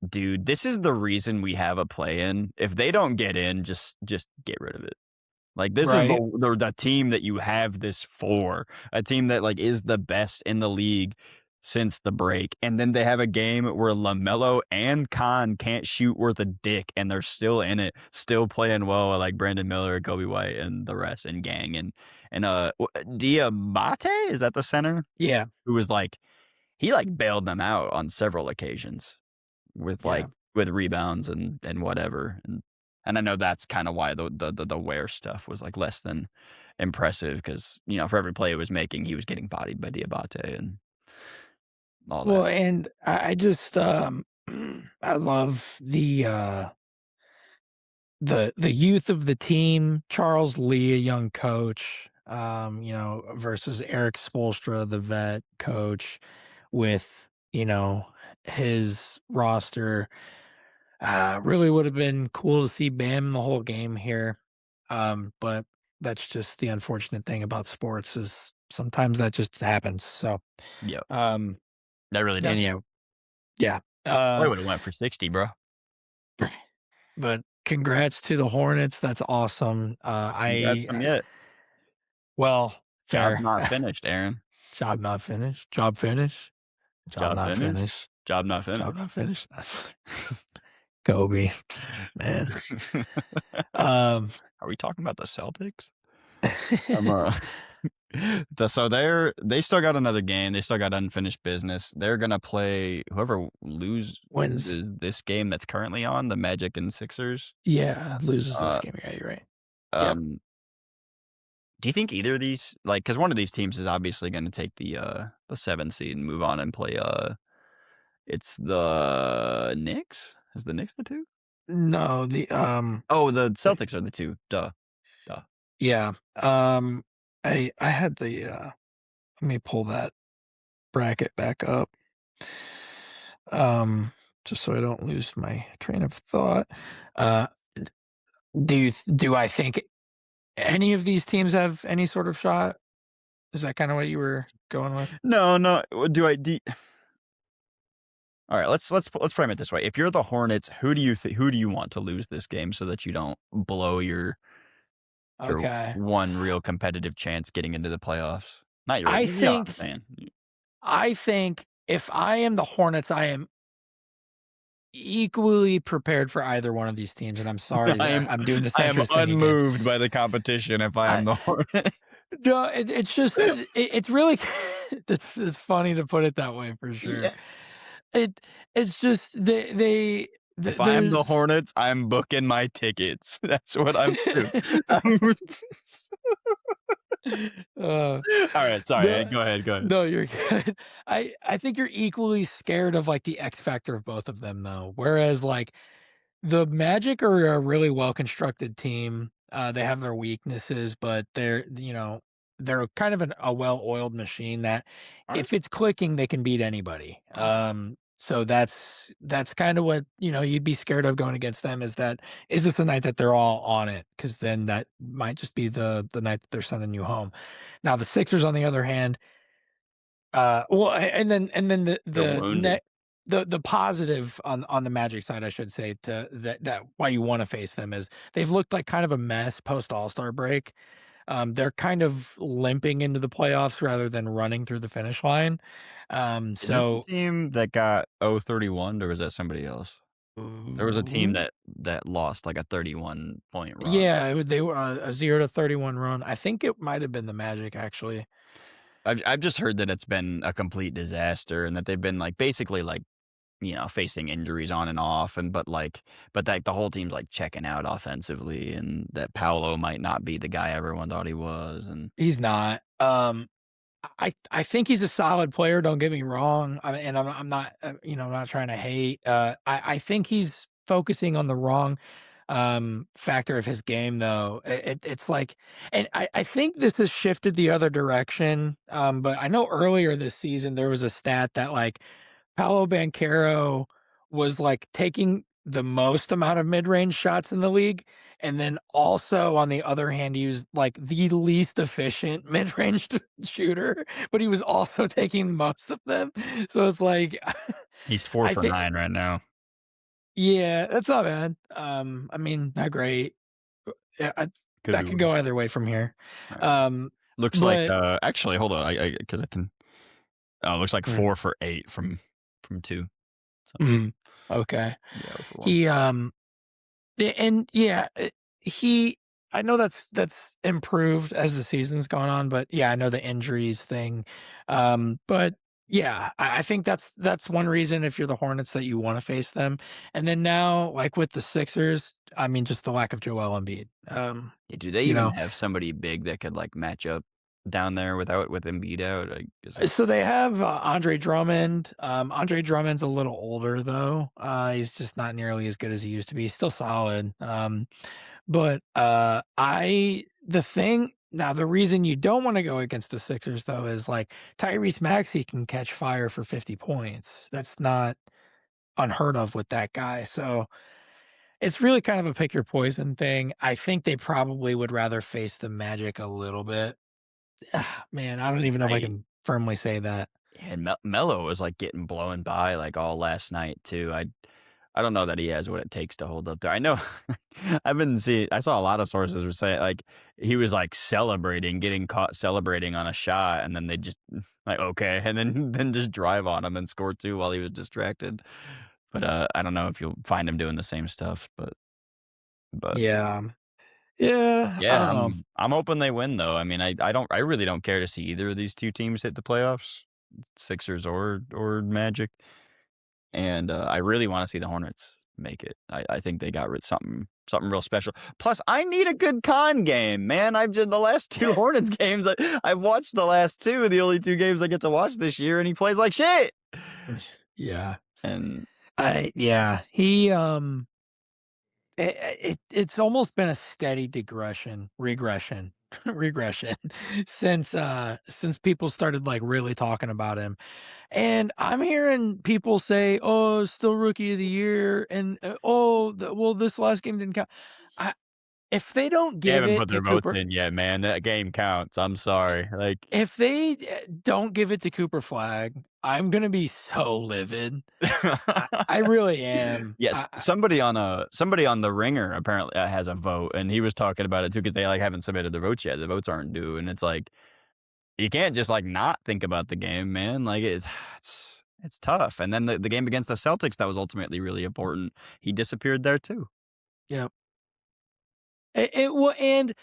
"Dude, this is the reason we have a play-in. If they don't get in, just get rid of it." Like, this is
right.
the team that you have this for, a team that, like, is the best in the league since the break, and then they have a game where LaMelo and Khan can't shoot worth a dick, and they're still in it, still playing well, like Brandon Miller, Kobe White, and the rest, and gang, Diamante? Is that the center?
Yeah,
Who was, like he, like, bailed them out on several occasions with,
yeah.
with rebounds and whatever, and I know that's kinda why the Ware stuff was, like, less than impressive because for every play he was making, he was getting bodied by Diabate and all that.
Well, and I just I love the youth of the team, Charles Lee, a young coach, versus Eric Spoelstra, the vet coach, with his roster. Really would have been cool to see Bam the whole game here, but that's just the unfortunate thing about sports is sometimes that just happens. So,
Yep,
um,
that really
and
does.
yeah.
Probably would've went for 60, bro.
But congrats to the Hornets, that's awesome.
Congrats
I
them yet.
well,
Job
fair.
not finished, Aaron.
Job not finished. Job finished. Job
Job
not
finished.
finished.
Job not
Job
finished.
not finished. Kobe, man. Um,
Are we talking about the Celtics? I'm, so they still got another game. They still got unfinished business. They're gonna play whoever
wins.
loses this game that's currently on, the Magic and Sixers.
Yeah, loses this
Uh,
game. Yeah, you're right. Yep.
um, do you think either of these because one of these teams is obviously gonna take the 7 seed and move on and play, it's the Knicks? Is the Knicks the 2?
No,
Oh, the Celtics are the 2. Duh, duh.
yeah. I had let me pull that bracket back up. Um, just so I don't lose my train of thought. Uh, do I think any of these teams have any sort of shot? Is that kinda what you were going with?
No, no, do I do Alright, let's frame it this way. If you're the Hornets, who do you want to lose this game so that you don't blow your
Okay.
one real competitive chance getting into the playoffs? Not your
I
you know what I'm
think
saying.
I think if I am the Hornets, I am equally prepared for either one of these teams, and I'm sorry
I
that
am
I'm doing the
I am
centrist thing again.
unmoved by the competition if I
I
am the Hornets.
no, it's just it's really it's funny to put it that way for sure.
Yeah.
It it's just
If I am the
there's
Hornets, I'm booking my tickets. That's what I'm doing. I'm
uh,
Alright, sorry,
no,
go ahead, go ahead.
no, you're good. I think you're equally scared of like the X factor of both of them though. Whereas like the Magic are a really well constructed team. They have their weaknesses, but they're kind of a well oiled machine that
Aren't
if it's clicking, they can beat anybody. So that's kind of what you'd be scared of going against them. Is this the night that they're all on it? Because then that might just be the night that they're sending you home. Now the Sixers, on the other hand, and then
they're wounded.
the positive on the Magic side, I should say, to that why you wanna face them is they've looked like kind of a mess post All-Star break. They're kind of limping into the playoffs rather than running through the finish line.
Is this the
So
team that got 0-31, or was that somebody else? There was a team
Ooh,
that lost, like, a 31-point run.
yeah, they were a 0 to 31 run. I think it might have been the Magic, actually.
I've just heard that it's been a complete disaster and that they've been, like, basically, like, facing injuries on and off but, like, the whole team's, like, checking out offensively and that Paolo might not be the guy everyone thought he was, and
He's not. I think he's a solid player, don't get me wrong, and I'm not, I'm not trying to hate, I think he's focusing on the wrong, factor of his game, though. It's like and I think this has shifted the other direction, but I know earlier this season, there was a stat that, like, Paolo Banchero was, like, taking the most amount of mid-range shots in the league, and then also, on the other hand, he was, like, the least efficient mid-range shooter, but he was also taking most of them. So it's like,
He's 4
I
for
think
9 right now.
yeah, that's not bad. I mean, not great. Yeah,
Could be
that could
worse.
go either way from here.
Alright.
Um,
Looks like,
but
actually, hold on, I 'cause I can looks like
mm,
4 for 8 from 2. So,
mm, okay.
yeah, 0 for 1.
He, yeah, and yeah, he I know that's improved as the season's gone on, but yeah, I know the injuries thing. But yeah, I think that's one reason if you're the Hornets that you want to face them. And then now, like with the Sixers, I mean, just the lack of Joel Embiid.
Yeah, do they
You
even
know,
have somebody big that could, like, match up down there with Embiid out? Like, is it
so they have Andre Drummond. Andre Drummond's a little older though. He's just not nearly as good as he used to be. He's still solid. But, I the thing now the reason you don't wanna go against the Sixers, though, is, like, Tyrese Maxey can catch fire for 50 points. That's not unheard of with that guy, so it's really kind of a pick your poison thing. I think they probably would rather face the Magic a little bit. Man, I don't even know if I
I
can firmly say that.
and Melo was, like, getting blown by, like, all last night too. I don't know that he has what it takes to hold up there. I know I saw a lot of sources were saying, like, he was, like, celebrating, getting caught celebrating on a shot, and then they just like, "Okay," and then then just drive on him and score 2 while he was distracted. But, I don't know if you'll find him doing the same stuff, but
Yeah. Yeah, I
yeah,
don't know.
I'm hoping they win, though. I mean, I really don't care to see either of these 2 teams hit the playoffs, Sixers or Magic. And, I really wanna see the Hornets make it. I think they got rid something real special. Plus, I need a good Con game, man. I've just the last 2 Hornets games, I've watched the last 2, the only 2 games I get to watch this year, and he plays like shit.
Yeah.
And
He, it's almost been a steady regression, regression since people started, like, really talking about him, and I'm hearing people say, "Oh, still rookie of the year," and, "Oh, well, this last game didn't count." I if they don't
they
give
haven't
it
put
to
their votes
Cooper
in yet, man. That game counts. I'm sorry. Like
if they, don't give it to Cooper Flag, I'm gonna be so livid. I really am.
Yes, somebody on The Ringer apparently, has a vote, and he was talking about it too because they, like, haven't submitted their votes yet. The votes aren't due, and it's like you can't just, like, not think about the game, man, like, it's tough, and then the game against the Celtics that was ultimately really important, he disappeared there too.
Yep. And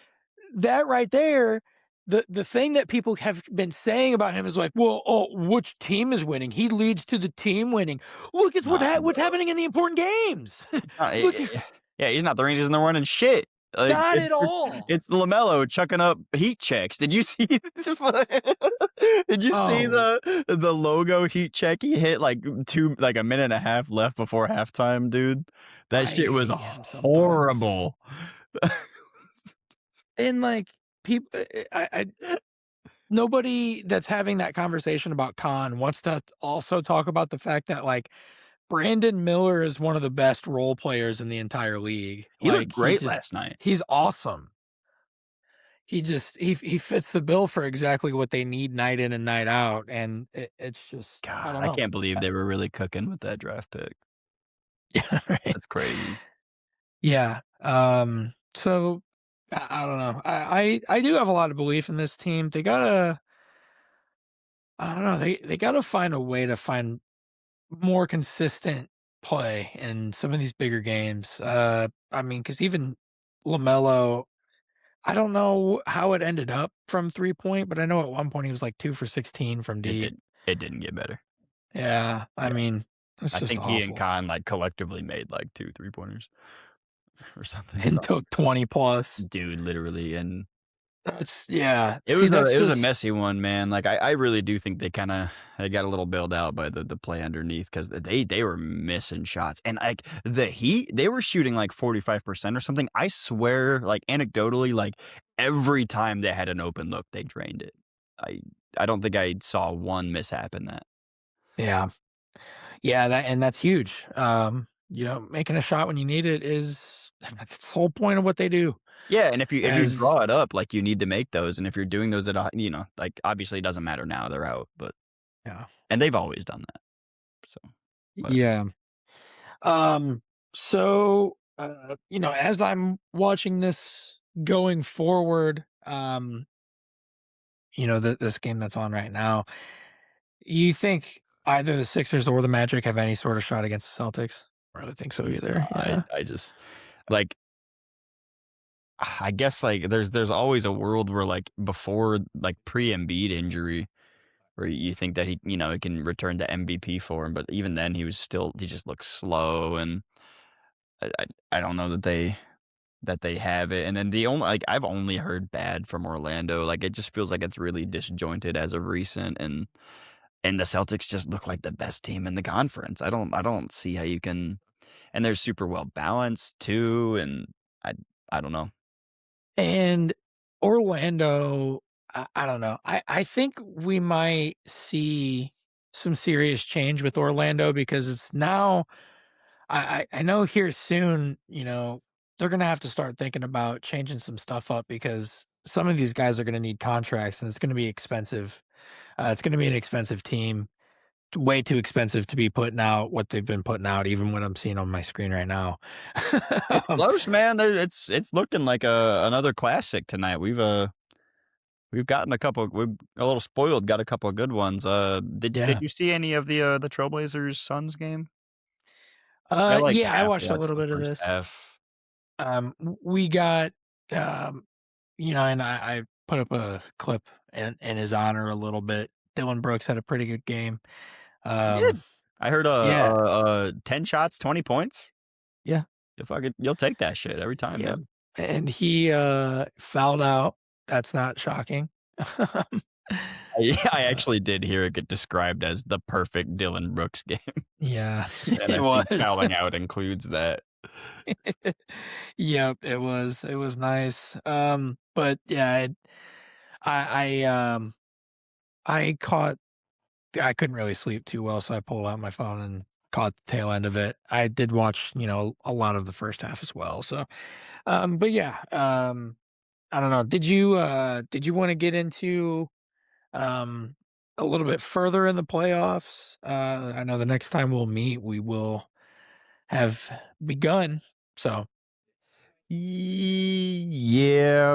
that right there, the thing that people have been saying about him is like, "Well, oh, which team is winning? He leads to the team winning. Look at
Nah,
what's
bro.
happening in the important games. Look at
Yeah, he's not the Rangers, and they're running shit. Like,
not at all."
it's LaMelo chucking up heat checks. Did you see did you see
Oh,
the logo heat check he hit, like, 2 like, a minute and a half left before halftime, dude? That
I
shit was
hate him sometimes.
horrible.
And like people, I nobody that's having that conversation about Khan wants to also talk about the fact that like Brandon Miller is one of the best role players in the entire league.
He looked
Like
great last night.
he's awesome. He fits the bill for exactly what they need night in and night out, and it's just I
God,
don't
I
know.
can't believe they were really cooking with that draft pick.
Yeah, right.
That's crazy.
Yeah. So I don't know. I do have a lot of belief in this team. They gotta I don't know. They gotta find a way to find more consistent play in some of these bigger games. I mean, because even Lamelo, I don't know how it ended up from 3 point, but I know at one point he was like 2 for 16 from
It
deep.
did it didn't get better.
Yeah, I
Yeah.
mean, it's
I
just
think he and
awful.
Khan, like, collectively made, like, 2 three-pointers or something,
And
so
took 20 plus.
dude, literally, and
Yeah.
It
See,
was
that's
a
just
messy one, man. Like, I really do think they got a little bailed out by the play underneath because they were missing shots, and, like, the Heat, they were shooting, like, 45% or something. I swear, like, anecdotally, like, every time they had an open look, they drained it. I I don't think I saw one mishap in that.
yeah. Yeah, that's huge. Making a shot when you need it is that's the whole point of what they do.
Yeah, and if you
As
draw it up, like, you need to make those, and if you're doing those at a like, obviously, it doesn't matter now, they're out, but
yeah.
and they've always done that, so, but
Yeah. Um, as I'm watching this going forward, this game that's on right now, you think either the Sixers or the Magic have any sort of shot against the Celtics? I don't really think so
nah,
either. Yeah.
I just like, I guess, like, there's always a world where, like, before, like, pre-Embiid injury, where you think that he can return to MVP form, but even then, he just looks slow, and I don't know that they have it, and then I've only heard bad from Orlando, like, it just feels like it's really disjointed as of recent, and the Celtics just look like the best team in the conference. I don't see how you can, and they're super well balanced too, and I I don't know.
And Orlando, I don't know. I think we might see some serious change with Orlando because it's now I know here soon, they're gonna have to start thinking about changing some stuff up because some of these guys are gonna need contracts and it's gonna be expensive. It's gonna be an expensive team, way too expensive to be putting out what they've been putting out, even what I'm seeing on my screen right now.
It's
Um,
close, man. It's looking like another classic tonight. We've gotten we're a little spoiled, got a couple of good ones. Did
yeah.
you see any of the Trailblazers Suns game? I, like,
Yeah, I
half
watched a
watched
little
the
bit of
first
this.
half.
We got, um, and I put up a clip in his honor a little bit. Dylan Brooks had a pretty good game.
He
Um,
did. I heard,
yeah,
10 shots, 20 points.
yeah,
You'll take that shit every time,
yeah,
man.
and he fouled out. That's not shocking.
Yeah, I
uh,
actually did hear it get described as the perfect Dylan Brooks game,
yeah,
and I
it
think
was.
fouling out includes that.
Yep, it was. It was nice. But yeah, I I caught I couldn't really sleep too well, so I pulled out my phone and caught the tail end of it. I did watch, a lot of the first half as well. So, but yeah, I don't know. Did you want to get into um a little bit further in the playoffs? I know the next time we'll meet, we will have begun. So,
Yeah.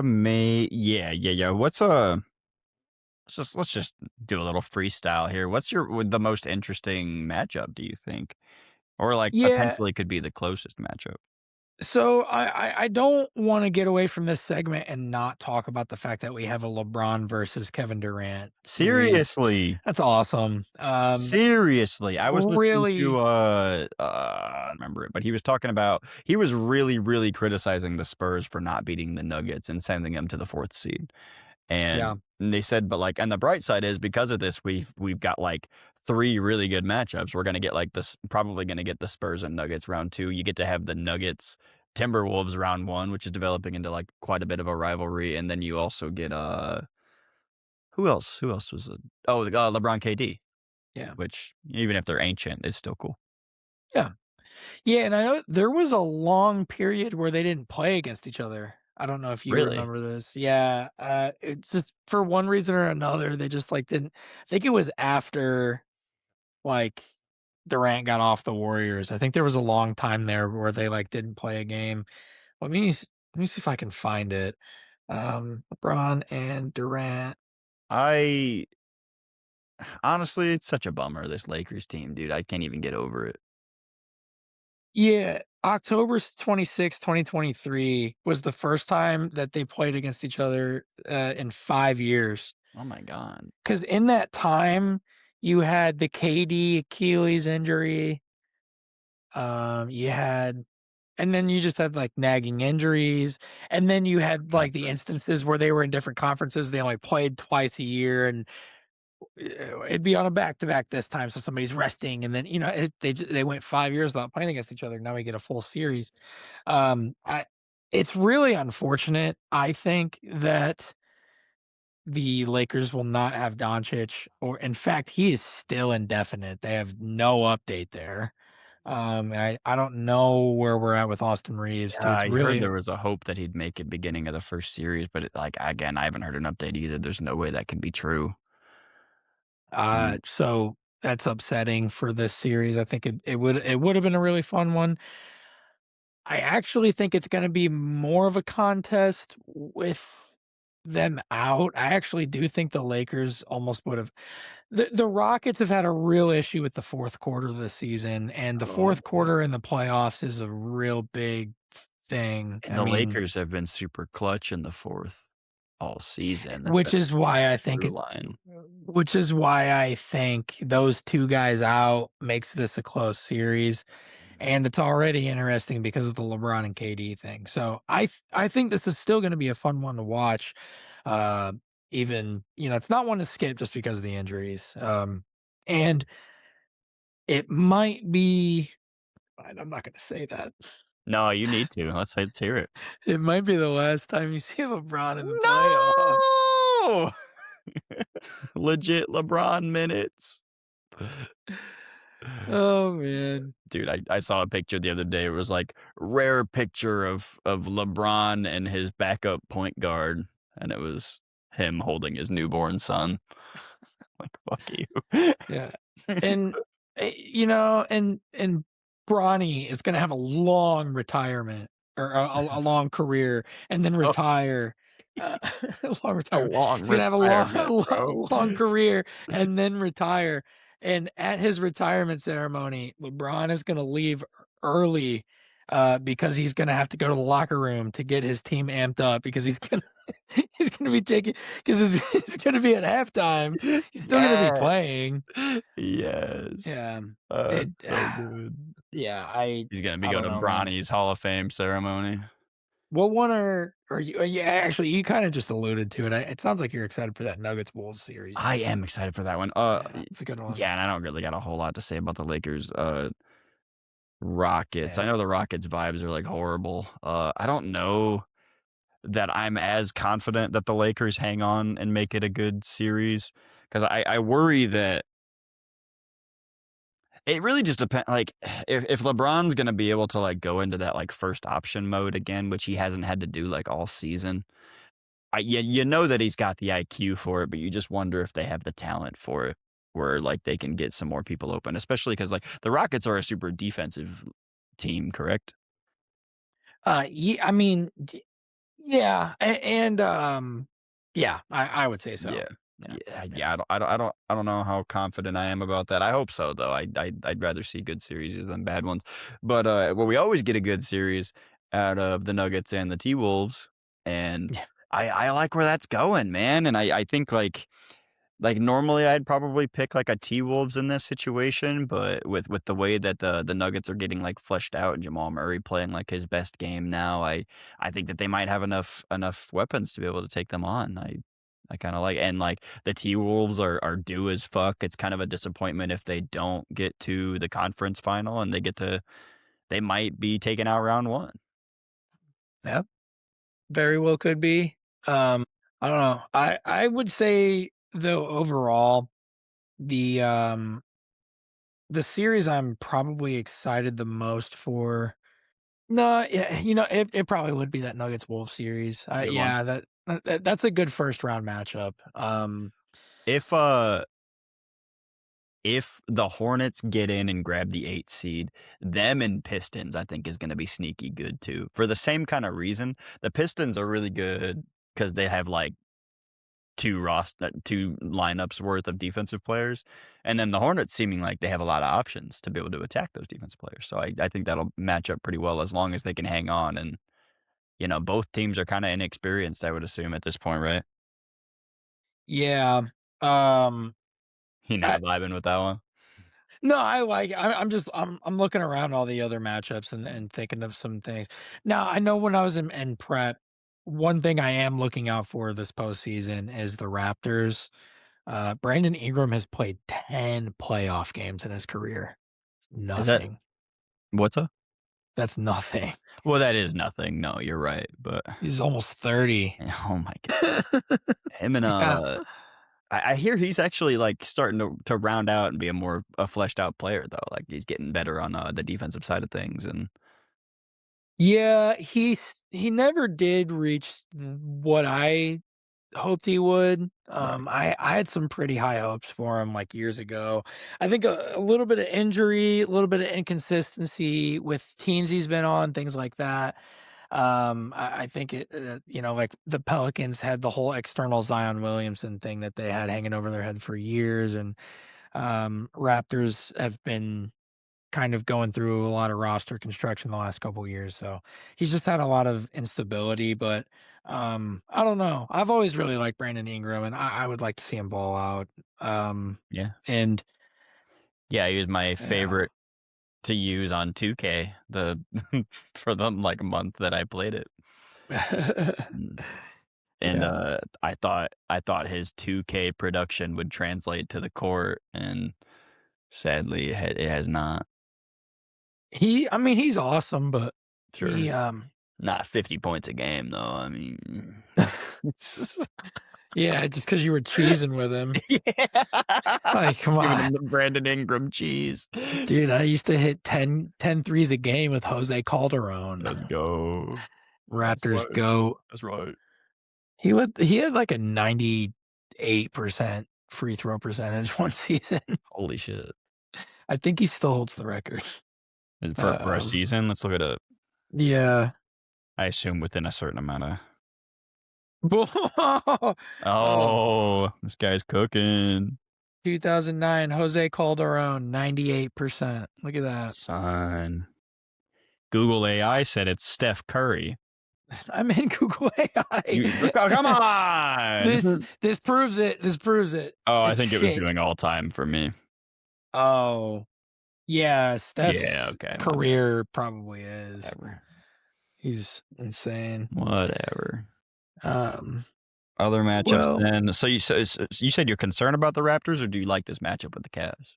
Let's just do a little freestyle here. What's the most interesting matchup, do you think? Or, like,
yeah,
potentially could be the closest matchup?
so I don't want to get away from this segment and not talk about the fact that we have a LeBron versus Kevin Durant series.
Seriously.
That's awesome.
Seriously. I was listening to,
Really,
I don't remember it, but he was really, really criticizing the Spurs for not beating the Nuggets and sending them to the 4th seed. And
yeah,
they said, but, like, and the bright side is because of this, we've got, like, 3 really good matchups. We're gonna get, like, this probably gonna get the Spurs and Nuggets round 2. You get to have the Nuggets Timberwolves round 1, which is developing into, like, quite a bit of a rivalry, and then you also get, who else? Who else was it? Oh, LeBron KD,
yeah,
which even if they're ancient, is still cool.
yeah, yeah. And I know there was a long period where they didn't play against each other. I don't know if you
Really?
remember this. Yeah, it's just for one reason or another, they just like didn't. I think it was after like Durant got off the Warriors. I think there was a long time there where they like didn't play a game. Let me see if I can find it. LeBron and Durant.
I honestly, it's such a bummer, this Lakers team, dude. I can't even get over it.
Yeah, October 26th, 2023 was the first time that they played against each other, in 5 years.
Oh my god.
Because in that time, you had the KD Achilles injury, you had and then you just had, like, nagging injuries, and then you had, like, the
Conference.
instances where they were in different conferences, they only played twice a year, and it'd be on a back-to-back this time, so somebody's resting, and then, they went 5 years without playing against each other, now we get a full series. I It's really unfortunate, I think, that the Lakers will not have Doncic, or in fact, he is still indefinite. They have no update there. And I don't know where we're at with Austin Reeves too.
Yeah,
It's
I heard
really
there was a hope that he'd make it beginning of the first series, but like again, I haven't heard an update either. There's no way that can be true. Mm.
so that's upsetting for this series. I think it would have been a really fun one. I actually think it's gonna be more of a contest with them out. I actually do think the Lakers almost would have. The Rockets have had a real issue with the 4th quarter of the season, and the
Oh
4th
boy.
quarter in the playoffs is a real big thing.
And
I
the
mean,
Lakers have been super clutch in the fourth all season. That's
which
been
is why I
a
think
through
it
line.
which is why I think those 2 guys out makes this a close series, and it's already interesting because of the LeBron and KD thing. So I think this is still gonna be a fun one to watch. Uh, Even, it's not one to skip just because of the injuries. And it might be I'm not gonna say that.
No, you need to. Let's hear it.
It might be the last time you see LeBron in the playoffs.
No! Legit LeBron minutes.
Oh, man.
Dude, I saw a picture the other day. It was like rare picture of LeBron and his backup point guard, and it was him holding his newborn son. Like, fuck you.
Yeah. And, and Bronny is gonna have a long retirement, or a long career, and then
Oh,
retire. Uh, a long
a
retirement.
long
He's gonna have a long
retirement, bro.
long career and then retire, and at his retirement ceremony, LeBron is gonna leave early, because he's gonna have to go to the locker room to get his team amped up because he's gonna he's gonna be taking, 'cause it's gonna be at halftime. He's still gonna be
Yeah.
paying.
Yes.
Yeah,
That's
it
so good.
yeah, I
He's gonna be
I
going
don't
to
know, man.
Bronny's Hall of Fame ceremony.
What one are you yeah, actually, you kinda just alluded to it. It sounds like you're excited for that Nuggets Wolves series.
I am excited for that one.
Yeah, it's a good one.
Yeah, and I don't really got a whole lot to say about the Lakers. Rockets. I
Yeah.
know the Rockets vibes are like horrible. I don't know that I'm as confident that the Lakers hang on and make it a good series because I worry that it really just depends. Like if LeBron's gonna be able to like go into that like first option mode again, which he hasn't had to do like all season. You know that he's got the IQ for it, but you just wonder if they have the talent for it, where like they can get some more people open, especially because like the Rockets are a super defensive team, correct?
I mean, yeah, and, yeah, I would say so.
Yeah.
Yeah,
Yeah,
yeah.
yeah, I don't know how confident I am about that. I hope so, though. I'd rather see good series than bad ones. But, well, we always get a good series out of the Nuggets and the T-Wolves, and
Yeah.
I like where that's going, man, and I think, normally, I'd probably pick, like, a T-Wolves in this situation, but with the way that the Nuggets are getting, like, fleshed out and Jamal Murray playing, like, his best game now, I think that they might have enough weapons to be able to take them on. I kinda like and, like, the T-Wolves are due as fuck. It's kind of a disappointment if they don't get to the conference final and they might be taken out round 1.
Yep, very well could be. Um, I don't know. I would say, though, overall, the, um the series I'm probably excited the most for. No, yeah, it probably would be that Nuggets Wolves series.
It's a good one.
Yeah, that's a good first round matchup.
If, if the Hornets get in and grab the 8th seed, them and Pistons, I think, is gonna be sneaky good too. For the same kinda reason, the Pistons are really good because they have, like, 2 lineups worth of defensive players, and then the Hornets seeming like they have a lot of options to be able to attack those defensive players. So I think that'll match up pretty well as long as they can hang on and, both teams are kinda inexperienced, I would assume, at this point, right?
yeah, um,
You
I
not vibing with that one?
No, I'm looking around all the other matchups and thinking of some things. Now, I know when I was in prep, one thing I am looking out for this postseason is the Raptors. Brandon Ingram has played 10 playoff games in his career.
Is that
Nothing.
what's up?
That's nothing.
Well, that is nothing. No, you're right. But
He's almost 30.
oh my god, him and
Yeah.
I hear he's actually like starting to round out and be a fleshed out player though. Like he's getting better on the defensive side of things. And
Yeah, he never did reach what I hoped he would.
right,
I had some pretty high hopes for him like years ago. I think a little bit of injury, a little bit of inconsistency with teams he's been on, things like that. I think like the Pelicans had the whole external Zion Williamson thing that they had hanging over their head for years, and Raptors have been kind of going through a lot of roster construction the last couple years. So he's just had a lot of instability, but I don't know. I've always really liked Brandon Ingram and I would like to see him ball out.
yeah,
And
yeah, he was my
yeah.
favorite to use on 2K for the like month that I played it. Mm. And
Yeah.
I thought his 2K production would translate to the court, and sadly it has not.
I mean, he's awesome, but
Sure,
he
not 50 points a game though. I mean,
yeah, just because you were cheesing with him.
yeah,
Like, come
giving
on.
him the Brandon Ingram cheese.
Dude, I used to hit 10 threes a game with Jose Calderon.
Let's go. That's
Raptors
right.
go.
That's right.
He had like a 98% free throw percentage one season.
Holy shit!
I think he still holds the record.
And for a
Um,
season, let's look at it.
yeah.
I assume within a certain amount of.
Oh,
Oh, this guy's cooking.
2009, Jose Calderon, 98%. Look at that.
Son. Google AI said it's Steph Curry.
I'm in Google AI.
Come
This
on.
this proves it. This proves it.
Oh, I
It's
think it was
shit.
doing all time for me.
Oh, yeah,
Yeah,
Steph's
okay,
career probably is.
whatever.
He's insane.
Whatever.
Um,
Other matchups
well,
then. So you said you're concerned about the Raptors, or do you like this matchup with the Cavs?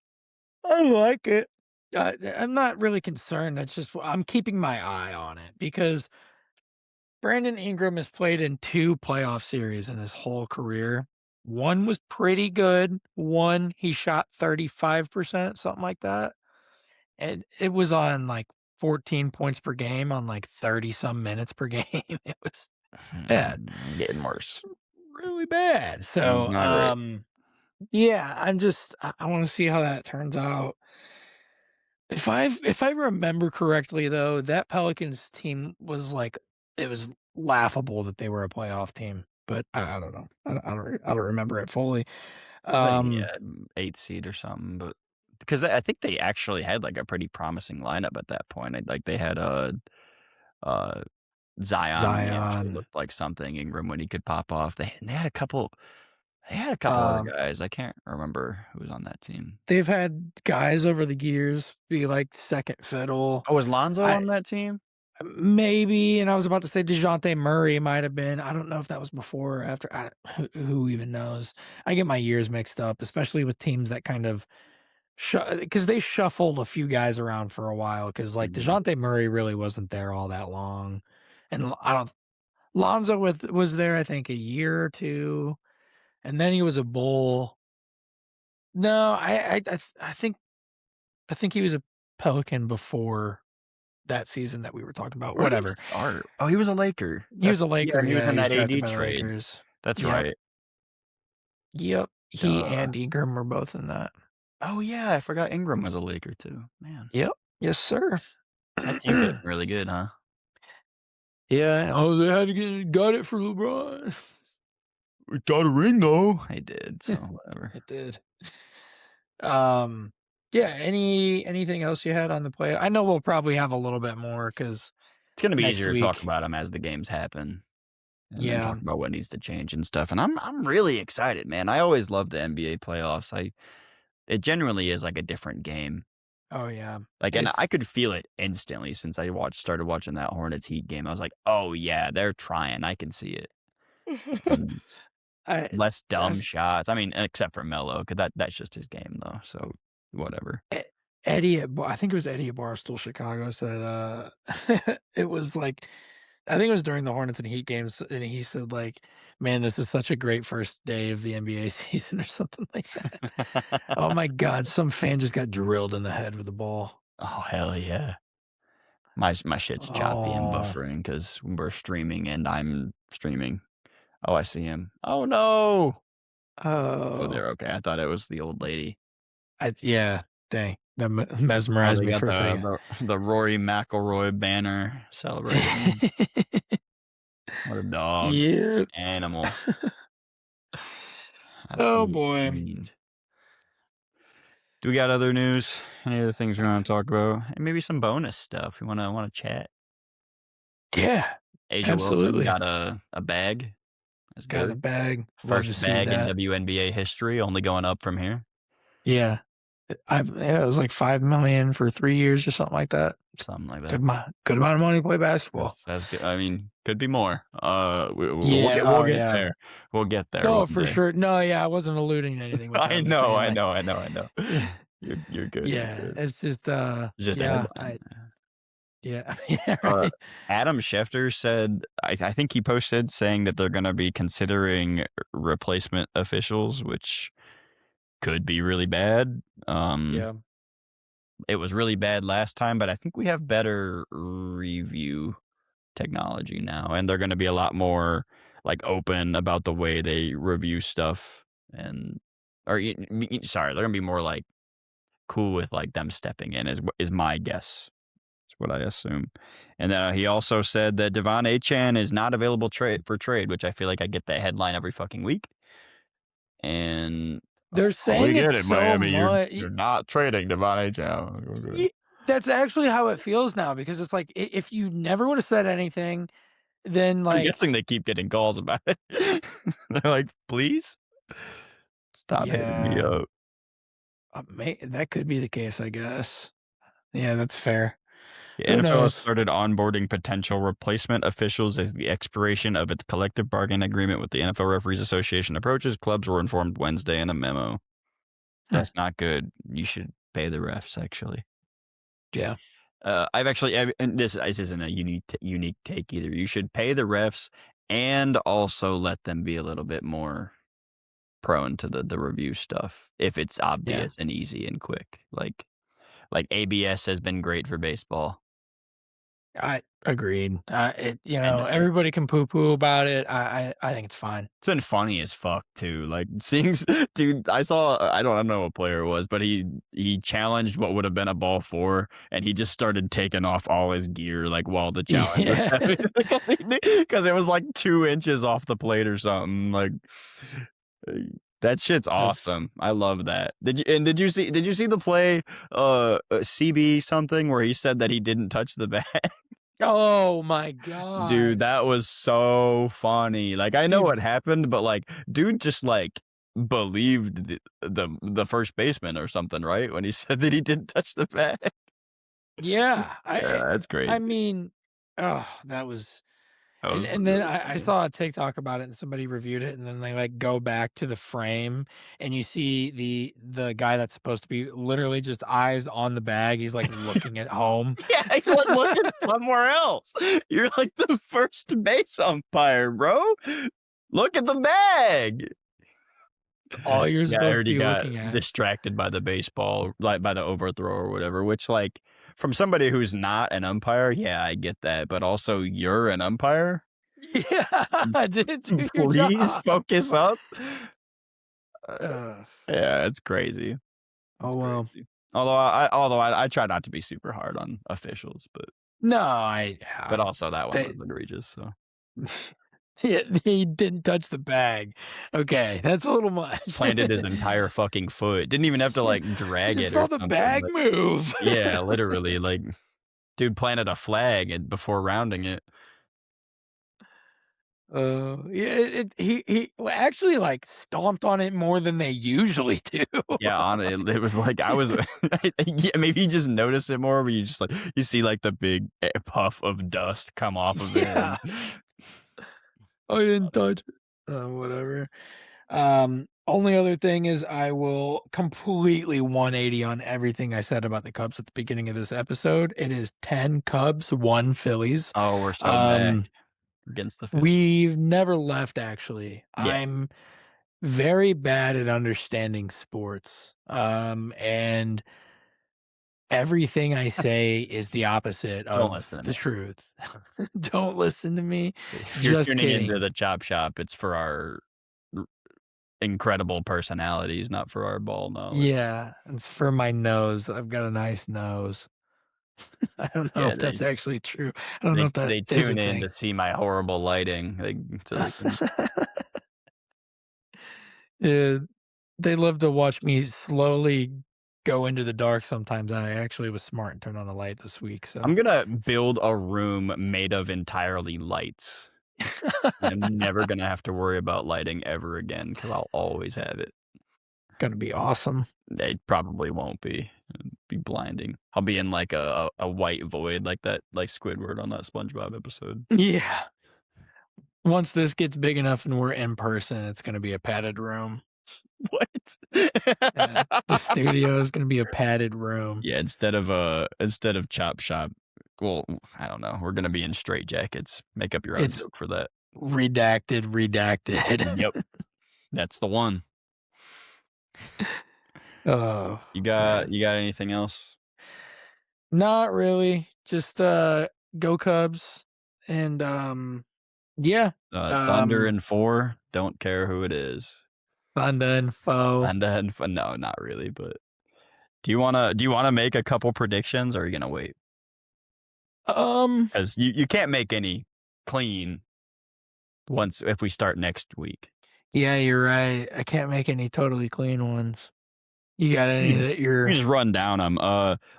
I like it. I'm not really concerned. That's just I'm keeping my eye on it because Brandon Ingram has played in 2 playoff series in his whole career. One was pretty good. One, he shot 35%, something like that. And it was on like 14 points per game on like 30 some minutes per game. It was bad,
Getting worse.
really bad. So,
Not great.
yeah, I want to see how that turns out. If I remember correctly though, that Pelicans team was like it was laughable that they were a playoff team, but I don't know. I don't remember it fully.
Like,
Um,
yeah, 8th seed or something, but because I think they actually had like a pretty promising lineup at that point. Like they had uh Zion when he actually
Zion.
looked like something. Ingram when he could pop off. They had a couple. They had a couple other
Um,
guys. I can't remember who was on that team.
they've had guys over the years be like second fiddle.
Oh, was Lonzo
I
on that team?
maybe, and I was about to say Dejounte Murray might have been. I don't know if that was before or after. Who even knows? I get my years mixed up, especially with teams that kind of because they shuffled a few guys around for a while. Because like
Mhm.
Dejounte Murray really wasn't there all that long, and I don't. Lonzo was there, I think, a year or two, and then he was a Bull. No, I think he was a Pelican before that season that we were talking about.
Where did he
Whatever.
start? Oh, he was a Laker.
He was a
Yeah,
Laker,
he was
yeah,
in
he was
that
drafted
AD
by the
trade.
Lakers.
That's
Yep,
right.
yep, he
Duh.
and Ingram were both in that.
Oh, yeah, I forgot Ingram was a Laker too. Man,
Yep, yes, sir.
that team could have been really good, huh?
Yeah, oh, they had to got it for LeBron.
We got a ring though. They did, so whatever.
It did. Um, yeah, anything else you had on the play? I know we'll probably have a little bit more because
It's gonna be
next
easier to talk
week.
about them as the games happen, and then
Yeah,
talk about what needs to change and stuff. And I'm really excited, man. I always love the NBA playoffs. it genuinely is like a different game.
Oh yeah,
Like, and I
it's
could feel it instantly since I started watching that Hornets Heat game. I was like, "Oh yeah, they're trying. I can see it." And
I
less dumb
I've,
shots. I mean, except for Melo, because that's just his game though. So whatever.
E Eddie I think it was Eddie at Barstool Chicago said, it was like I think it was during the Hornets and Heat games, and he said like, "Man, this is such a great first day of the NBA season," or something like that. Oh my god, some fan just got drilled in the head with a ball.
Oh hell yeah. My shit's choppy and
Oh,
buffering because we're streaming and I'm streaming. Oh, I see him. Oh no. Oh,
oh,
they're okay. I thought it was the old lady.
yeah, dang, that
Oh,
mesmerized
they
me
got
for a second.
the Rory McIlroy banner celebrating. What a dog.
Yeah.
Animal.
Oh
Absolute
boy.
fiend. Do we got other news? Any other things we want to talk about? And maybe some bonus stuff. We wanna chat.
Yeah,
Asia Wilson
absolutely.
got a bag. That's
Got a
good.
bag. Love to
First
see
bag in
that.
WNBA history, only going up from here.
Yeah. Yeah, it was like 5 million for 3 years or something like that.
Something like
Good
that.
amount good amount of money to play basketball.
That's good. I mean, could be more.
Yeah,
We'll
oh,
get
yeah.
there. We'll get there one
No, for
day.
sure. No, yeah, I wasn't alluding to anything with that.
I
I'm just
know,
saying,
I
like,
know, I know, I know. You're good, you're
yeah,
good.
it's just,
It's just a
yeah,
headline.
yeah, yeah,
Uh,
right.
Adam Schefter said, I think he posted saying that they're gonna be considering replacement officials, which could be really bad.
Yeah,
It was really bad last time, but I think we have better review technology now, and they're gonna be a lot more, like, open about the way they review stuff and or sorry, they're gonna be more, like, cool with, like, them stepping in is my guess. Is what I assume. And, he also said that Devon Achane is not available for trade, which I feel like I get that headline every fucking week. And,
they're
we
saying it
get it,
so
Miami.
much.
You're not trading Devon Achane. We're good.
That's actually how it feels now because it's like if you never would have said anything, then
I'm
like,
guessing they keep getting calls about it. They're like, "Please stop hitting me
yeah,
up."
that could be the case, I guess. Yeah, that's fair.
The
Who
NFL has
knows?
started onboarding potential replacement officials as the expiration of its collective bargaining agreement with the NFL Referees Association approaches. Clubs were informed Wednesday in a memo.
Hmm,
That's not good. You should pay the refs, actually.
yeah,
And this isn't a unique take either. You should pay the refs and also let them be a little bit more prone to the review stuff if it's
yeah.
obvious and easy and quick. Like ABS has been great for baseball.
I agreed.
And it's been
Everybody can poo poo about it. I think it's fine.
It's been funny as fuck too. Like seeing, dude. I don't know what player it was, but he challenged what would have been a ball four, and he just started taking off all his gear like while the challenge was
Yeah.
happening, because it was like 2 inches off the plate or something. Like that shit's
That's
awesome. I love that. Did you see the play CB something where he said that he didn't touch the bat?
oh my
Dude,
god.
that was so funny. Like, I know
He
what happened, but like, dude just like believed the first baseman or something, right? When he said that he didn't touch the bag.
yeah.
Yeah, that's
I
crazy.
mean, oh, that was
That was
and then
really
I
funny.
saw a TikTok about it and somebody reviewed it and then they like go back to the frame and you see the guy that's supposed to be literally just eyes on the bag. He's like looking at home.
Yeah, he's like looking somewhere else. You're like the first base umpire, bro. Look at the bag.
All you're
Yeah, I
supposed to
heard he
be
got
looking at.
distracted by the baseball, like by the overthrow or whatever, which like from somebody who's not an umpire, yeah, I get that. But also you're an umpire.
Yeah, didn't do your
Please
job.
focus up. Uh,
Ugh.
yeah, it's crazy.
Oh
It's
well.
crazy. I try not to be super hard on officials,
No,
but also that one
they
was egregious. So
he didn't touch the bag. Okay, that's a little much.
planted his entire fucking foot. Didn't even have to like
You
drag
just
it or
saw the
something.
bag move.
Yeah, literally, like dude planted a flag before rounding it.
Yeah, he actually, like, stomped on it more than they usually do.
Yeah, on it was like I was yeah, maybe you just notice it more, but you just, like you see, like, the big, puff of dust come off of it,
Yeah,
and
I didn't touch it. Whatever. Only other thing is I will completely 180 on everything I said about the Cubs at the beginning of this episode. It is 10 Cubs, 1 Phillies.
oh, we're so back
Um,
against the Phillies.
we've never left, actually.
Yeah.
I'm very bad at understanding sports. And everything I say is the opposite
Don't
of
listen to
the
me.
truth. Don't listen to me.
If you're
Just
tuning into
kidding.
the chop shop, it's for our r incredible personalities, not for our ball knowledge.
Yeah, it's for my nose. I've got a nice nose. I don't know
Yeah,
if that's actually true. I don't know if that
they
is a
tune in
thing.
to see my horrible lighting, so they can
Yeah, they love to watch me slowly go into the dark sometimes. I actually was smart and turned on a light this week, so
I'm gonna build a room made of entirely lights. I'm never gonna have to worry about lighting ever again because 'cause I'll always have it.
gonna be awesome.
It probably won't be. It'd be blinding. I'll be in, like, a white void like that like Squidward on that SpongeBob episode.
Yeah. Once this gets big enough and we're in person, it's gonna be a padded room.
What?
Yeah, the studio is gonna be a padded room.
Yeah, instead of Chop Shop, well, I don't know, we're gonna be in straitjackets. Make up your own
It's
joke for that.
redacted.
Yep, that's the one.
Oh, man.
You got anything else?
Not really. Just, go Cubs, and, yeah,
Thunder
um,
and 4, don't care who it is.
Thunder and Foe.
And no, not really, but do you wanna make a couple predictions, or are you gonna wait?
Um,
'Cause you can't make any clean once if we start next week.
yeah, you're right. I can't make any totally clean ones. You got any that
We
you're
just run down them.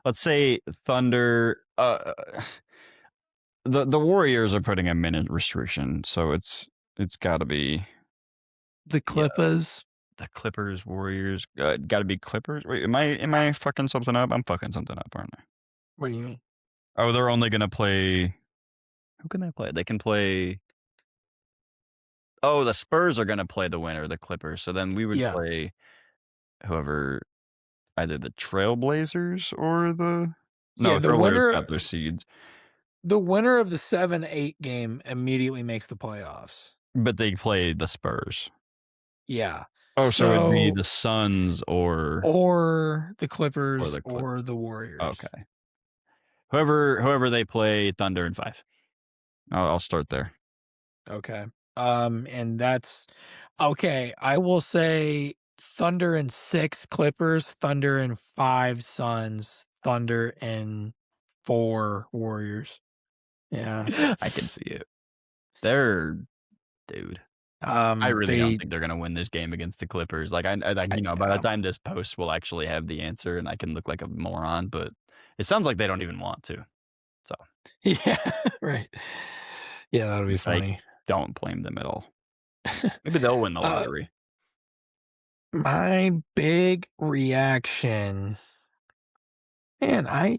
Let's say Thunder. The Warriors are putting a minute restriction, so it's got to be
the
yeah.
Clippers?
The Clippers, Warriors. Got to be Clippers. Wait, am I fucking something up? I'm fucking something up, aren't I?
What do you mean?
Oh, they're only gonna play. Who can they play? They can play. Oh, the Spurs are gonna play the winner, the Clippers. So then we would
Yeah.
play whoever, either the Trailblazers or the
Yeah,
no, Trailblazers got their seeds.
the winner of the 7-8 game immediately makes the playoffs.
But they play the Spurs.
Yeah.
Oh, so it'd be
So
the Suns
or the
or
Clippers
the Clip
or the Warriors.
okay. Whoever they play Thunder in 5. I'll start there.
Okay. And that's okay. I will say Thunder and 6 Clippers, Thunder and 5 Suns, Thunder and 4 Warriors. Yeah.
I can see it. They're dude. I really don't
They
think they're gonna win this game against the Clippers. Like I like,
I,
by the time this post will actually have the answer and I can look like a moron, but it sounds like they don't even want to. So
yeah, right. Yeah, that'll be
which I
funny.
don't blame them at all. Maybe they'll win the
Uh,
lottery.
my big reaction, man,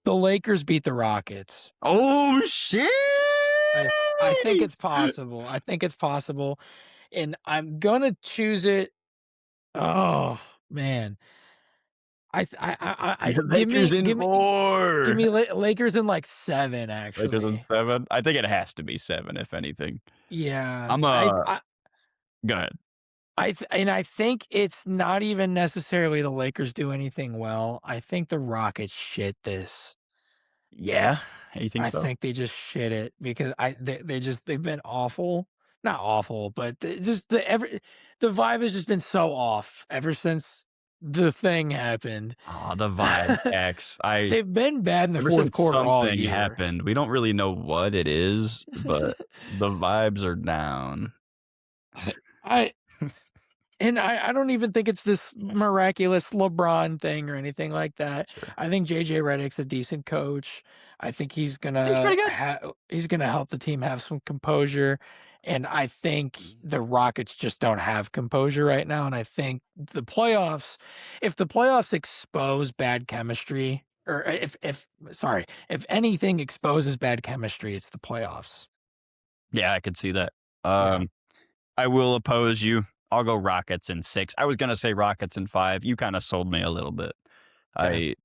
the Lakers beat the Rockets.
Oh shit!
I think it's possible. I think it's possible, and I'm gonna choose it. Oh man, I
The
give
Lakers
me
in
give me give
4.
me Lakers in like 7
Lakers in
actually.
7. I think it has to be 7, if anything.
Yeah,
I'm go ahead.
I think it's not even necessarily the Lakers do anything well. I think the Rockets shit this.
Yeah, you think
I
so?
think they just shit it because they've been awful. Not awful, but the vibe has just been so off ever since the thing happened.
Oh, the vibe X.
They've been bad in the
Ever
fourth
since
quarter all
something
year.
happened, we don't really know what it is, but the vibes are down.
I I don't even think it's this miraculous LeBron thing or anything like that.
Sure.
I think JJ Redick's a decent coach. I think
He's pretty good.
he's gonna help the team have some composure, And I think the Rockets just don't have composure right now. And I think the playoffs, if the playoffs expose bad chemistry, or if anything exposes bad chemistry, it's the playoffs.
Yeah, I could see that.
Yeah.
I will oppose you. I'll go Rockets in 6. I was gonna say Rockets in 5. You kinda sold me a little bit.
Okay.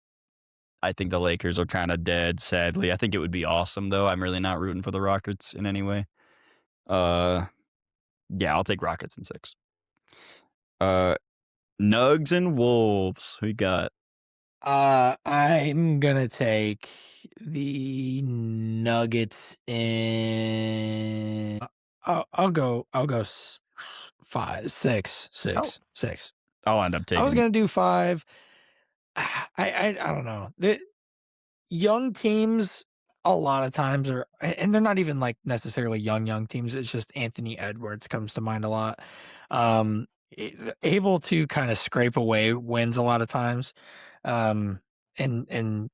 I think the Lakers are kinda dead, sadly. I think it would be awesome, though. I'm really not rooting for the Rockets in any way. Uh, yeah, I'll take Rockets in 6. Uh, Nugs and Wolves. Who you got?
I'm gonna take the Nuggets in. I'll go 5, 6,
Oh,
6, 6.
I'll end up
I was
taking
gonna do 5. I don't know. The young teams a lot of times are, and they're not even like necessarily young teams. It's just Anthony Edwards comes to mind a lot. Able to kind of scrape away wins a lot of times. Um, and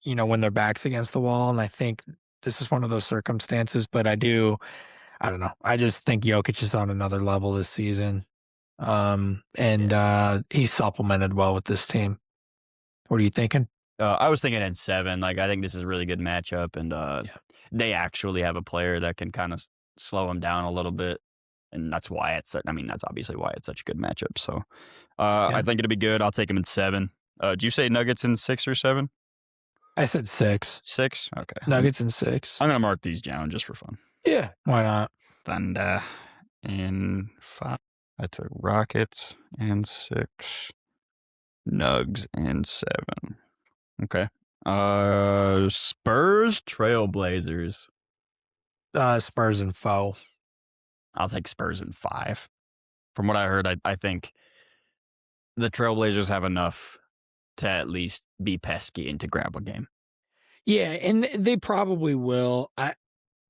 when their backs against the wall, and I think this is one of those circumstances. But I don't know. I just think Jokic is on another level this season. And
Yeah.
he's supplemented well with this team. What are you thinking?
I was thinking in 7. Like, I think this is a really good matchup, and
Yeah.
they actually have a player that can kinda slow him down a little bit, and that's why that's obviously why it's such a good matchup, so, I
Yeah.
think it'll be good. I'll take him in 7. Did you say Nuggets in 6 or 7?
I said 6.
6? Okay.
Nuggets in 6.
I'm gonna mark these down just for fun.
Yeah, why not?
Thunder in 5. I took Rockets in 6, Nugs in 7. Okay. Spurs, Trailblazers.
Spurs and foe.
I'll take Spurs in 5. From what I heard, I think the Trailblazers have enough to at least be pesky and to grab a game.
Yeah, and they probably will. I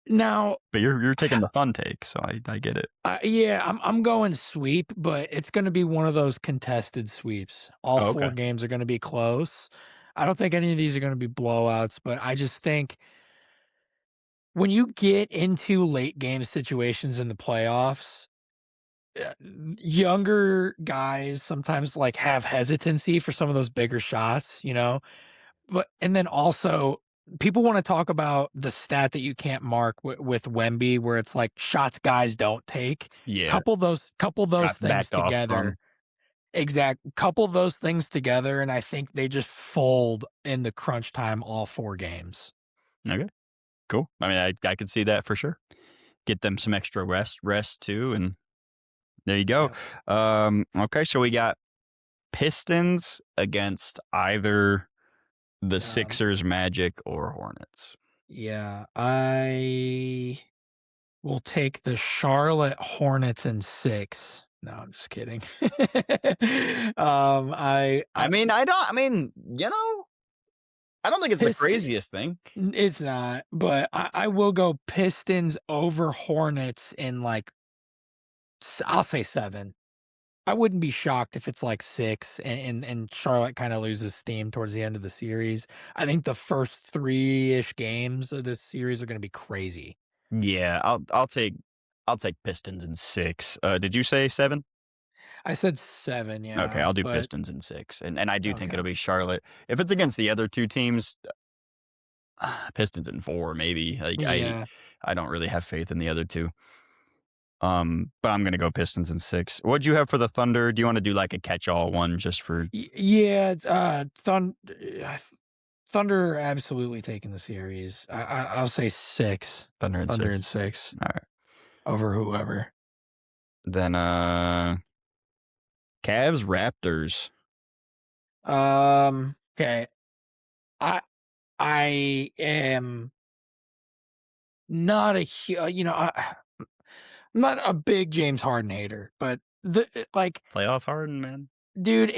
now,
But you're taking the fun take, so I get it.
yeah, I'm going sweep, but it's going to be one of those contested sweeps. All
Oh,
4
okay.
games are going to be close. I don't think any of these are going to be blowouts, but I just think when you get into late game situations in the playoffs, uh, younger guys sometimes like have hesitancy for some of those bigger shots. But and then also, people wanna talk about the stat that you can't mark with Wemby, where it's like shots guys don't take.
Yeah.
Couple those
Shots
things
backed off
together.
from.
Couple those things together, and I think they just fold in the crunch time all 4 games.
Okay. Cool. I mean, I could see that for sure. Get them some extra rest too, and there you go.
Yep.
Okay, so we got Pistons against either the
Um,
Sixers, Magic, or Hornets.
yeah, I will take the Charlotte Hornets in 6. No, I'm just kidding.
I mean, I don't think it's the
Pist
craziest thing.
It's not, but I will go Pistons over Hornets in, like, I'll say 7. I wouldn't be shocked if it's, like, 6 and Charlotte kinda loses steam towards the end of the series. I think the first 3-ish games of this series are gonna be crazy.
Yeah, I'll take Pistons in 6. Did you say 7?
I said 7,
Okay,
yeah,
I'll do
but
Pistons in 6, and I do think
okay.
it'll be Charlotte. If it's against the other 2 teams, Pistons in 4 maybe. Like,
Yeah.
I don't really have faith in the other 2. But I'm gonna go Pistons in 6. What'd you have for the Thunder? Do you wanna do, like, a catch-all one just for
Yeah, Thunder absolutely taking the series. I'll say 6.
Thunder in
Thunder
6?
in 6
Alright.
over whoever.
Then, Cavs, Raptors.
Okay. I I am not a hu I'm not a big James Harden hater, but like,
Playoff Harden, man.
dude,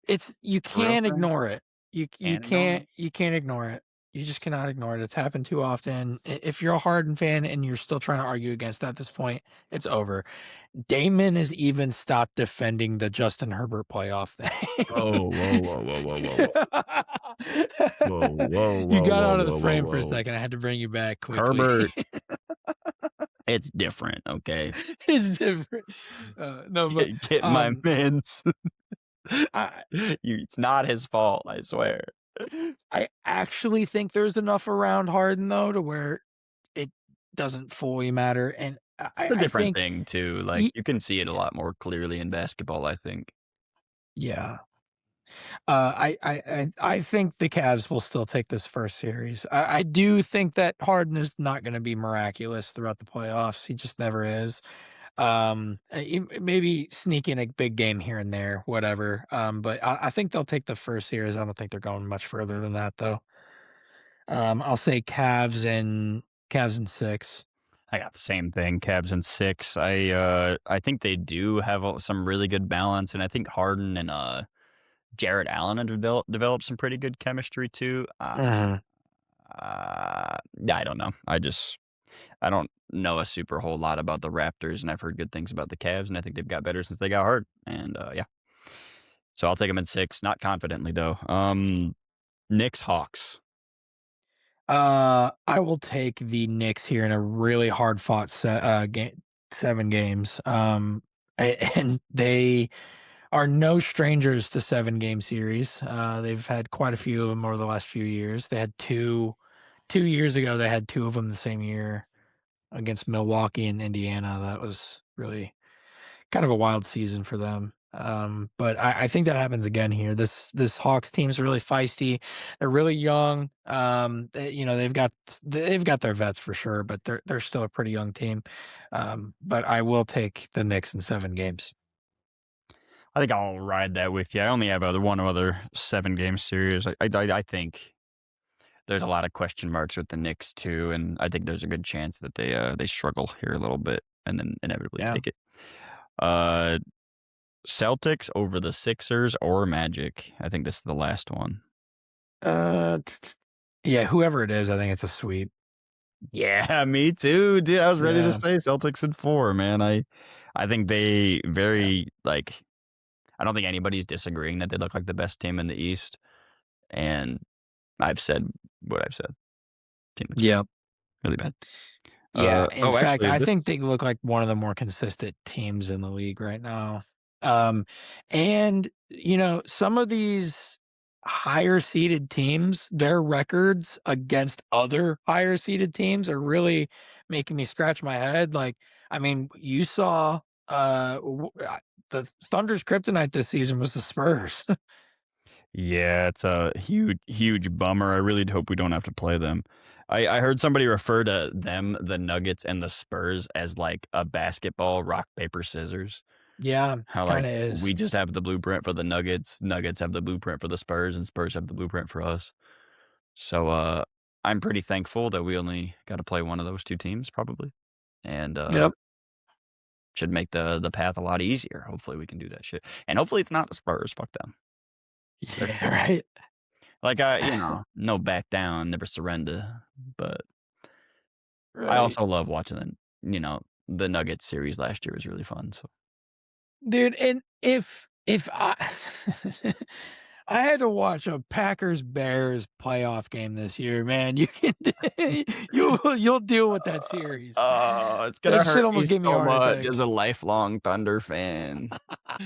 it's you
Real
can't
thing.
ignore it. You
Can't ignore
can't
it.
you can't ignore it. You just cannot ignore it. It's happened too often. If you're a Harden fan and you're still trying to argue against that at this point, it's over. Damon has even stopped defending the Justin Herbert playoff thing.
Oh, whoa, whoa, whoa, whoa, whoa, whoa. Whoa, whoa,
You
whoa,
got
whoa,
out of the
whoa, whoa,
frame for a
whoa.
second. I had to bring you back quickly.
Herbert It's different, okay?
It's different. No, but
Get my
um,
mans.
I
It's not his fault, I swear.
I actually think there's enough around Harden though to where it doesn't fully matter, and
It's a
I
different
think
thing too, like,
y
you can see it a lot more clearly in basketball, I think.
yeah. I think the Cavs will still take this first series. I do think that Harden is not gonna be miraculous throughout the playoffs. He just never is. Maybe sneak in a big game here and there, whatever. But I think they'll take the first series. I don't think they're going much further than that, though. I'll say Cavs and 6.
I got the same thing, Cavs in 6. I think they do have some really good balance, and I think Harden and, Jarrett Allen have developed some pretty good chemistry too.
Mhm.
Yeah, I don't know. I don't know a super whole lot about the Raptors, and I've heard good things about the Cavs, and I think they've got better since they got hurt. And yeah, so I'll take them in 6, not confidently though. Knicks Hawks.
I will take the Knicks here in a really hard fought 7 games. And they are no strangers to 7-game series. They've had quite a few of them over the last few years. They had 2 years ago, they had 2 of them the same year against Milwaukee and Indiana. That was really kind of a wild season for them. But I think that happens again here. This Hawks team's really feisty. They're really young. They've got their vets for sure, but they're still a pretty young team. But I will take the Knicks in 7 games.
I think I'll ride that with you. I only have one other 7-game series. I think there's a lot of question marks with the Knicks too, and I think there's a good chance that they struggle here a little bit and then inevitably
Yeah.
take it. Uh, Celtics over the Sixers or Magic. I think this is the last one.
Uh, yeah, whoever it is, I think it's a sweep.
Yeah, me too, dude. I was ready to
Yeah.
say Celtics in 4, man. I think they
Yeah.
very like I don't think anybody's disagreeing that they look like the best team in the East. And I've said what I've said. Team looks
Yeah.
really bad.
Yeah, in fact,
Actually,
I
this
think they look like one of the more consistent teams in the league right now. Um, and, some of these higher seeded teams, their records against other higher seeded teams are really making me scratch my head. Like, I mean, you saw the Thunder's kryptonite this season was the Spurs.
Yeah, it's a huge bummer. I really hope we don't have to play them. I heard somebody refer to them, the Nuggets and the Spurs, as like a basketball rock, paper, scissors.
Yeah,
How
kind
like
of
we
is.
just have the blueprint for the Nuggets, Nuggets have the blueprint for the Spurs, and Spurs have the blueprint for us. So I'm pretty thankful that we only got to play one of those two teams probably. And
Yep.
should make the path a lot easier. Hopefully we can do that shit. And hopefully it's not the Spurs. Fuck them. They're
Yeah, right.
like no back down, never surrender. But I
Right.
also love watching the Nuggets series last year was really fun. So
Dude, and if I I had to watch a Packers-Bears playoff game this year, man, you can you'll deal with that series.
oh, it's
That
gonna
shit
hurt me
almost gave me a
so
heart
much as
attack.
a lifelong Thunder fan. I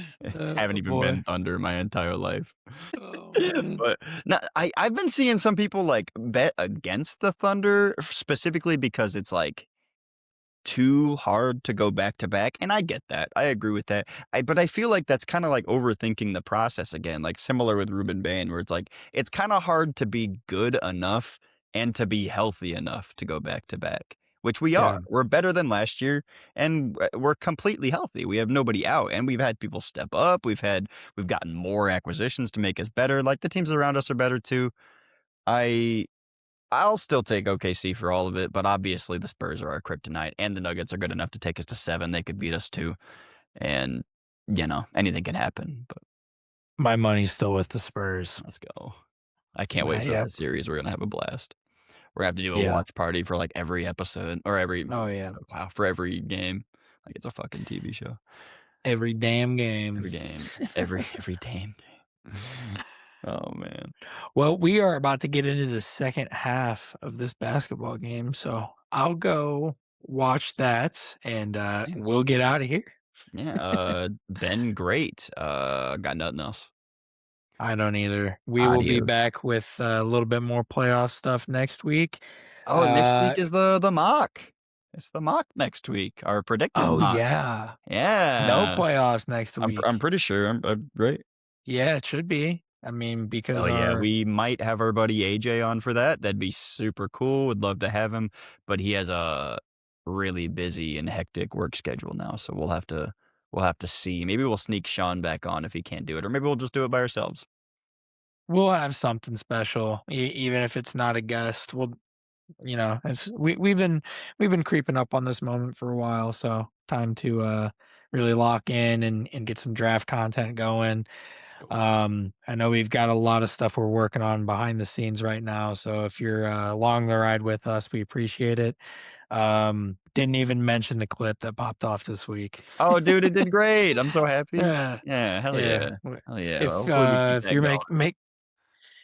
haven't
Oh,
even
boy.
been Thunder my entire life.
Oh, man.
But no, I've been seeing some people like bet against the Thunder specifically because it's like too hard to go back to back, and I get that. I agree with that. But I feel like that's kinda like overthinking the process again, like similar with Ruben Bain, where it's like, it's kinda hard to be good enough and to be healthy enough to go back to back, which we are.
Yeah.
We're better than last year, and we're completely healthy. We have nobody out, and we've had people step up. We've gotten more acquisitions to make us better. Like, the teams around us are better too. I I'll still take OKC for all of it, but obviously the Spurs are our kryptonite, and the Nuggets are good enough to take us to 7. They could beat us too, and anything can happen. But
My money's still with the Spurs.
let's go. I can't wait for
Yeah.
that series. We're gonna have a blast. We're gonna have to do a
Yeah.
watch party for like every episode or every
Oh, yeah.
wow for every game. Like it's a fucking TV show.
Every damn game.
Every game, every damn game. Oh man.
Well, we are about to get into the second half of this basketball game, so I'll go watch that, and
Yeah.
we'll get out of here.
Yeah. Been great. Got nothing else.
I don't either. We will be
Adios.
back with a little bit more playoff stuff next week.
Oh, next
Uh,
week is the mock. It's the mock next week. Our predicted
oh
mock.
yeah, no
Yeah.
playoffs next
I'm
week.
pretty sure. I'm right.
Yeah, it should be. I mean, because
Oh yeah,
our
we might have our buddy AJ on for that. That'd be super cool. Would love to have him, but he has a really busy and hectic work schedule now, so we'll have to see. Maybe we'll sneak Sean back on if he can't do it, or maybe we'll just do it by ourselves.
we'll have something special, even if it's not a guest. We'll, it's we've been creeping up on this moment for a while, so time to really lock in and get some draft content going. I know we've got a lot of stuff we're working on behind the scenes right now, so if you're along the ride with us, we appreciate it. Didn't even mention the clip that popped off this week.
Oh, dude, it did great. I'm so happy.
Yeah,
Yeah, hell
yeah.
yeah, hell yeah. Well,
If
hopefully we keep
if
that
you're
going.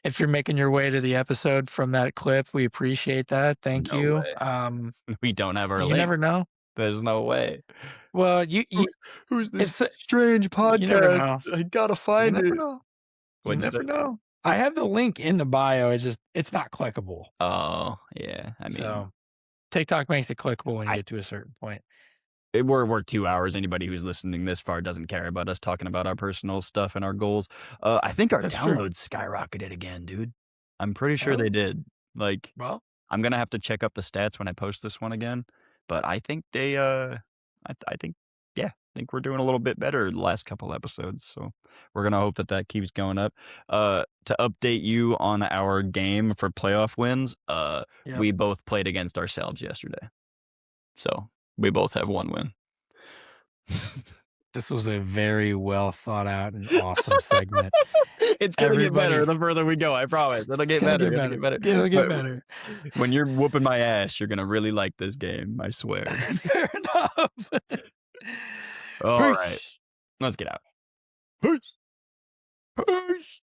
if you're making your way to the episode from that clip, we appreciate that. Thank
No
you.
way. We don't have our
You
link.
never know.
There's no way.
Well, you
Who's this
it's
strange
you never
podcast?
know.
I gotta
You
find
never
it.
know. You
What'd you
never
say?
know. I have the link in the bio. It's not clickable.
Oh, yeah. I mean,
So TikTok makes it clickable when you
I
get to a certain point.
we're 2 hours. Anybody who's listening this far doesn't care about us talking about our personal stuff and our goals. I think our
That's true.
downloads skyrocketed again, dude. I'm pretty sure they
Oh,
did. Like,
well,
I'm gonna have to check up the stats when I post this one again, but I think they, I think, yeah, I think we're doing a little bit better the last couple episodes, so we're gonna hope that that keeps going up. To update you on our game for playoff wins,
yep.
we both played against ourselves yesterday, so we both have 1 win.
This was a very well thought out and awesome segment.
It's gonna get better
Everybody,
the further we go, I promise. It'll
it's
get
gonna
better,
get
it'll
better.
get better.
It'll get
But
better.
when you're whooping my ass, you're gonna really like this game, I swear.
Fair enough.
Alright,
Peace.
let's get out. Peace.
Peace.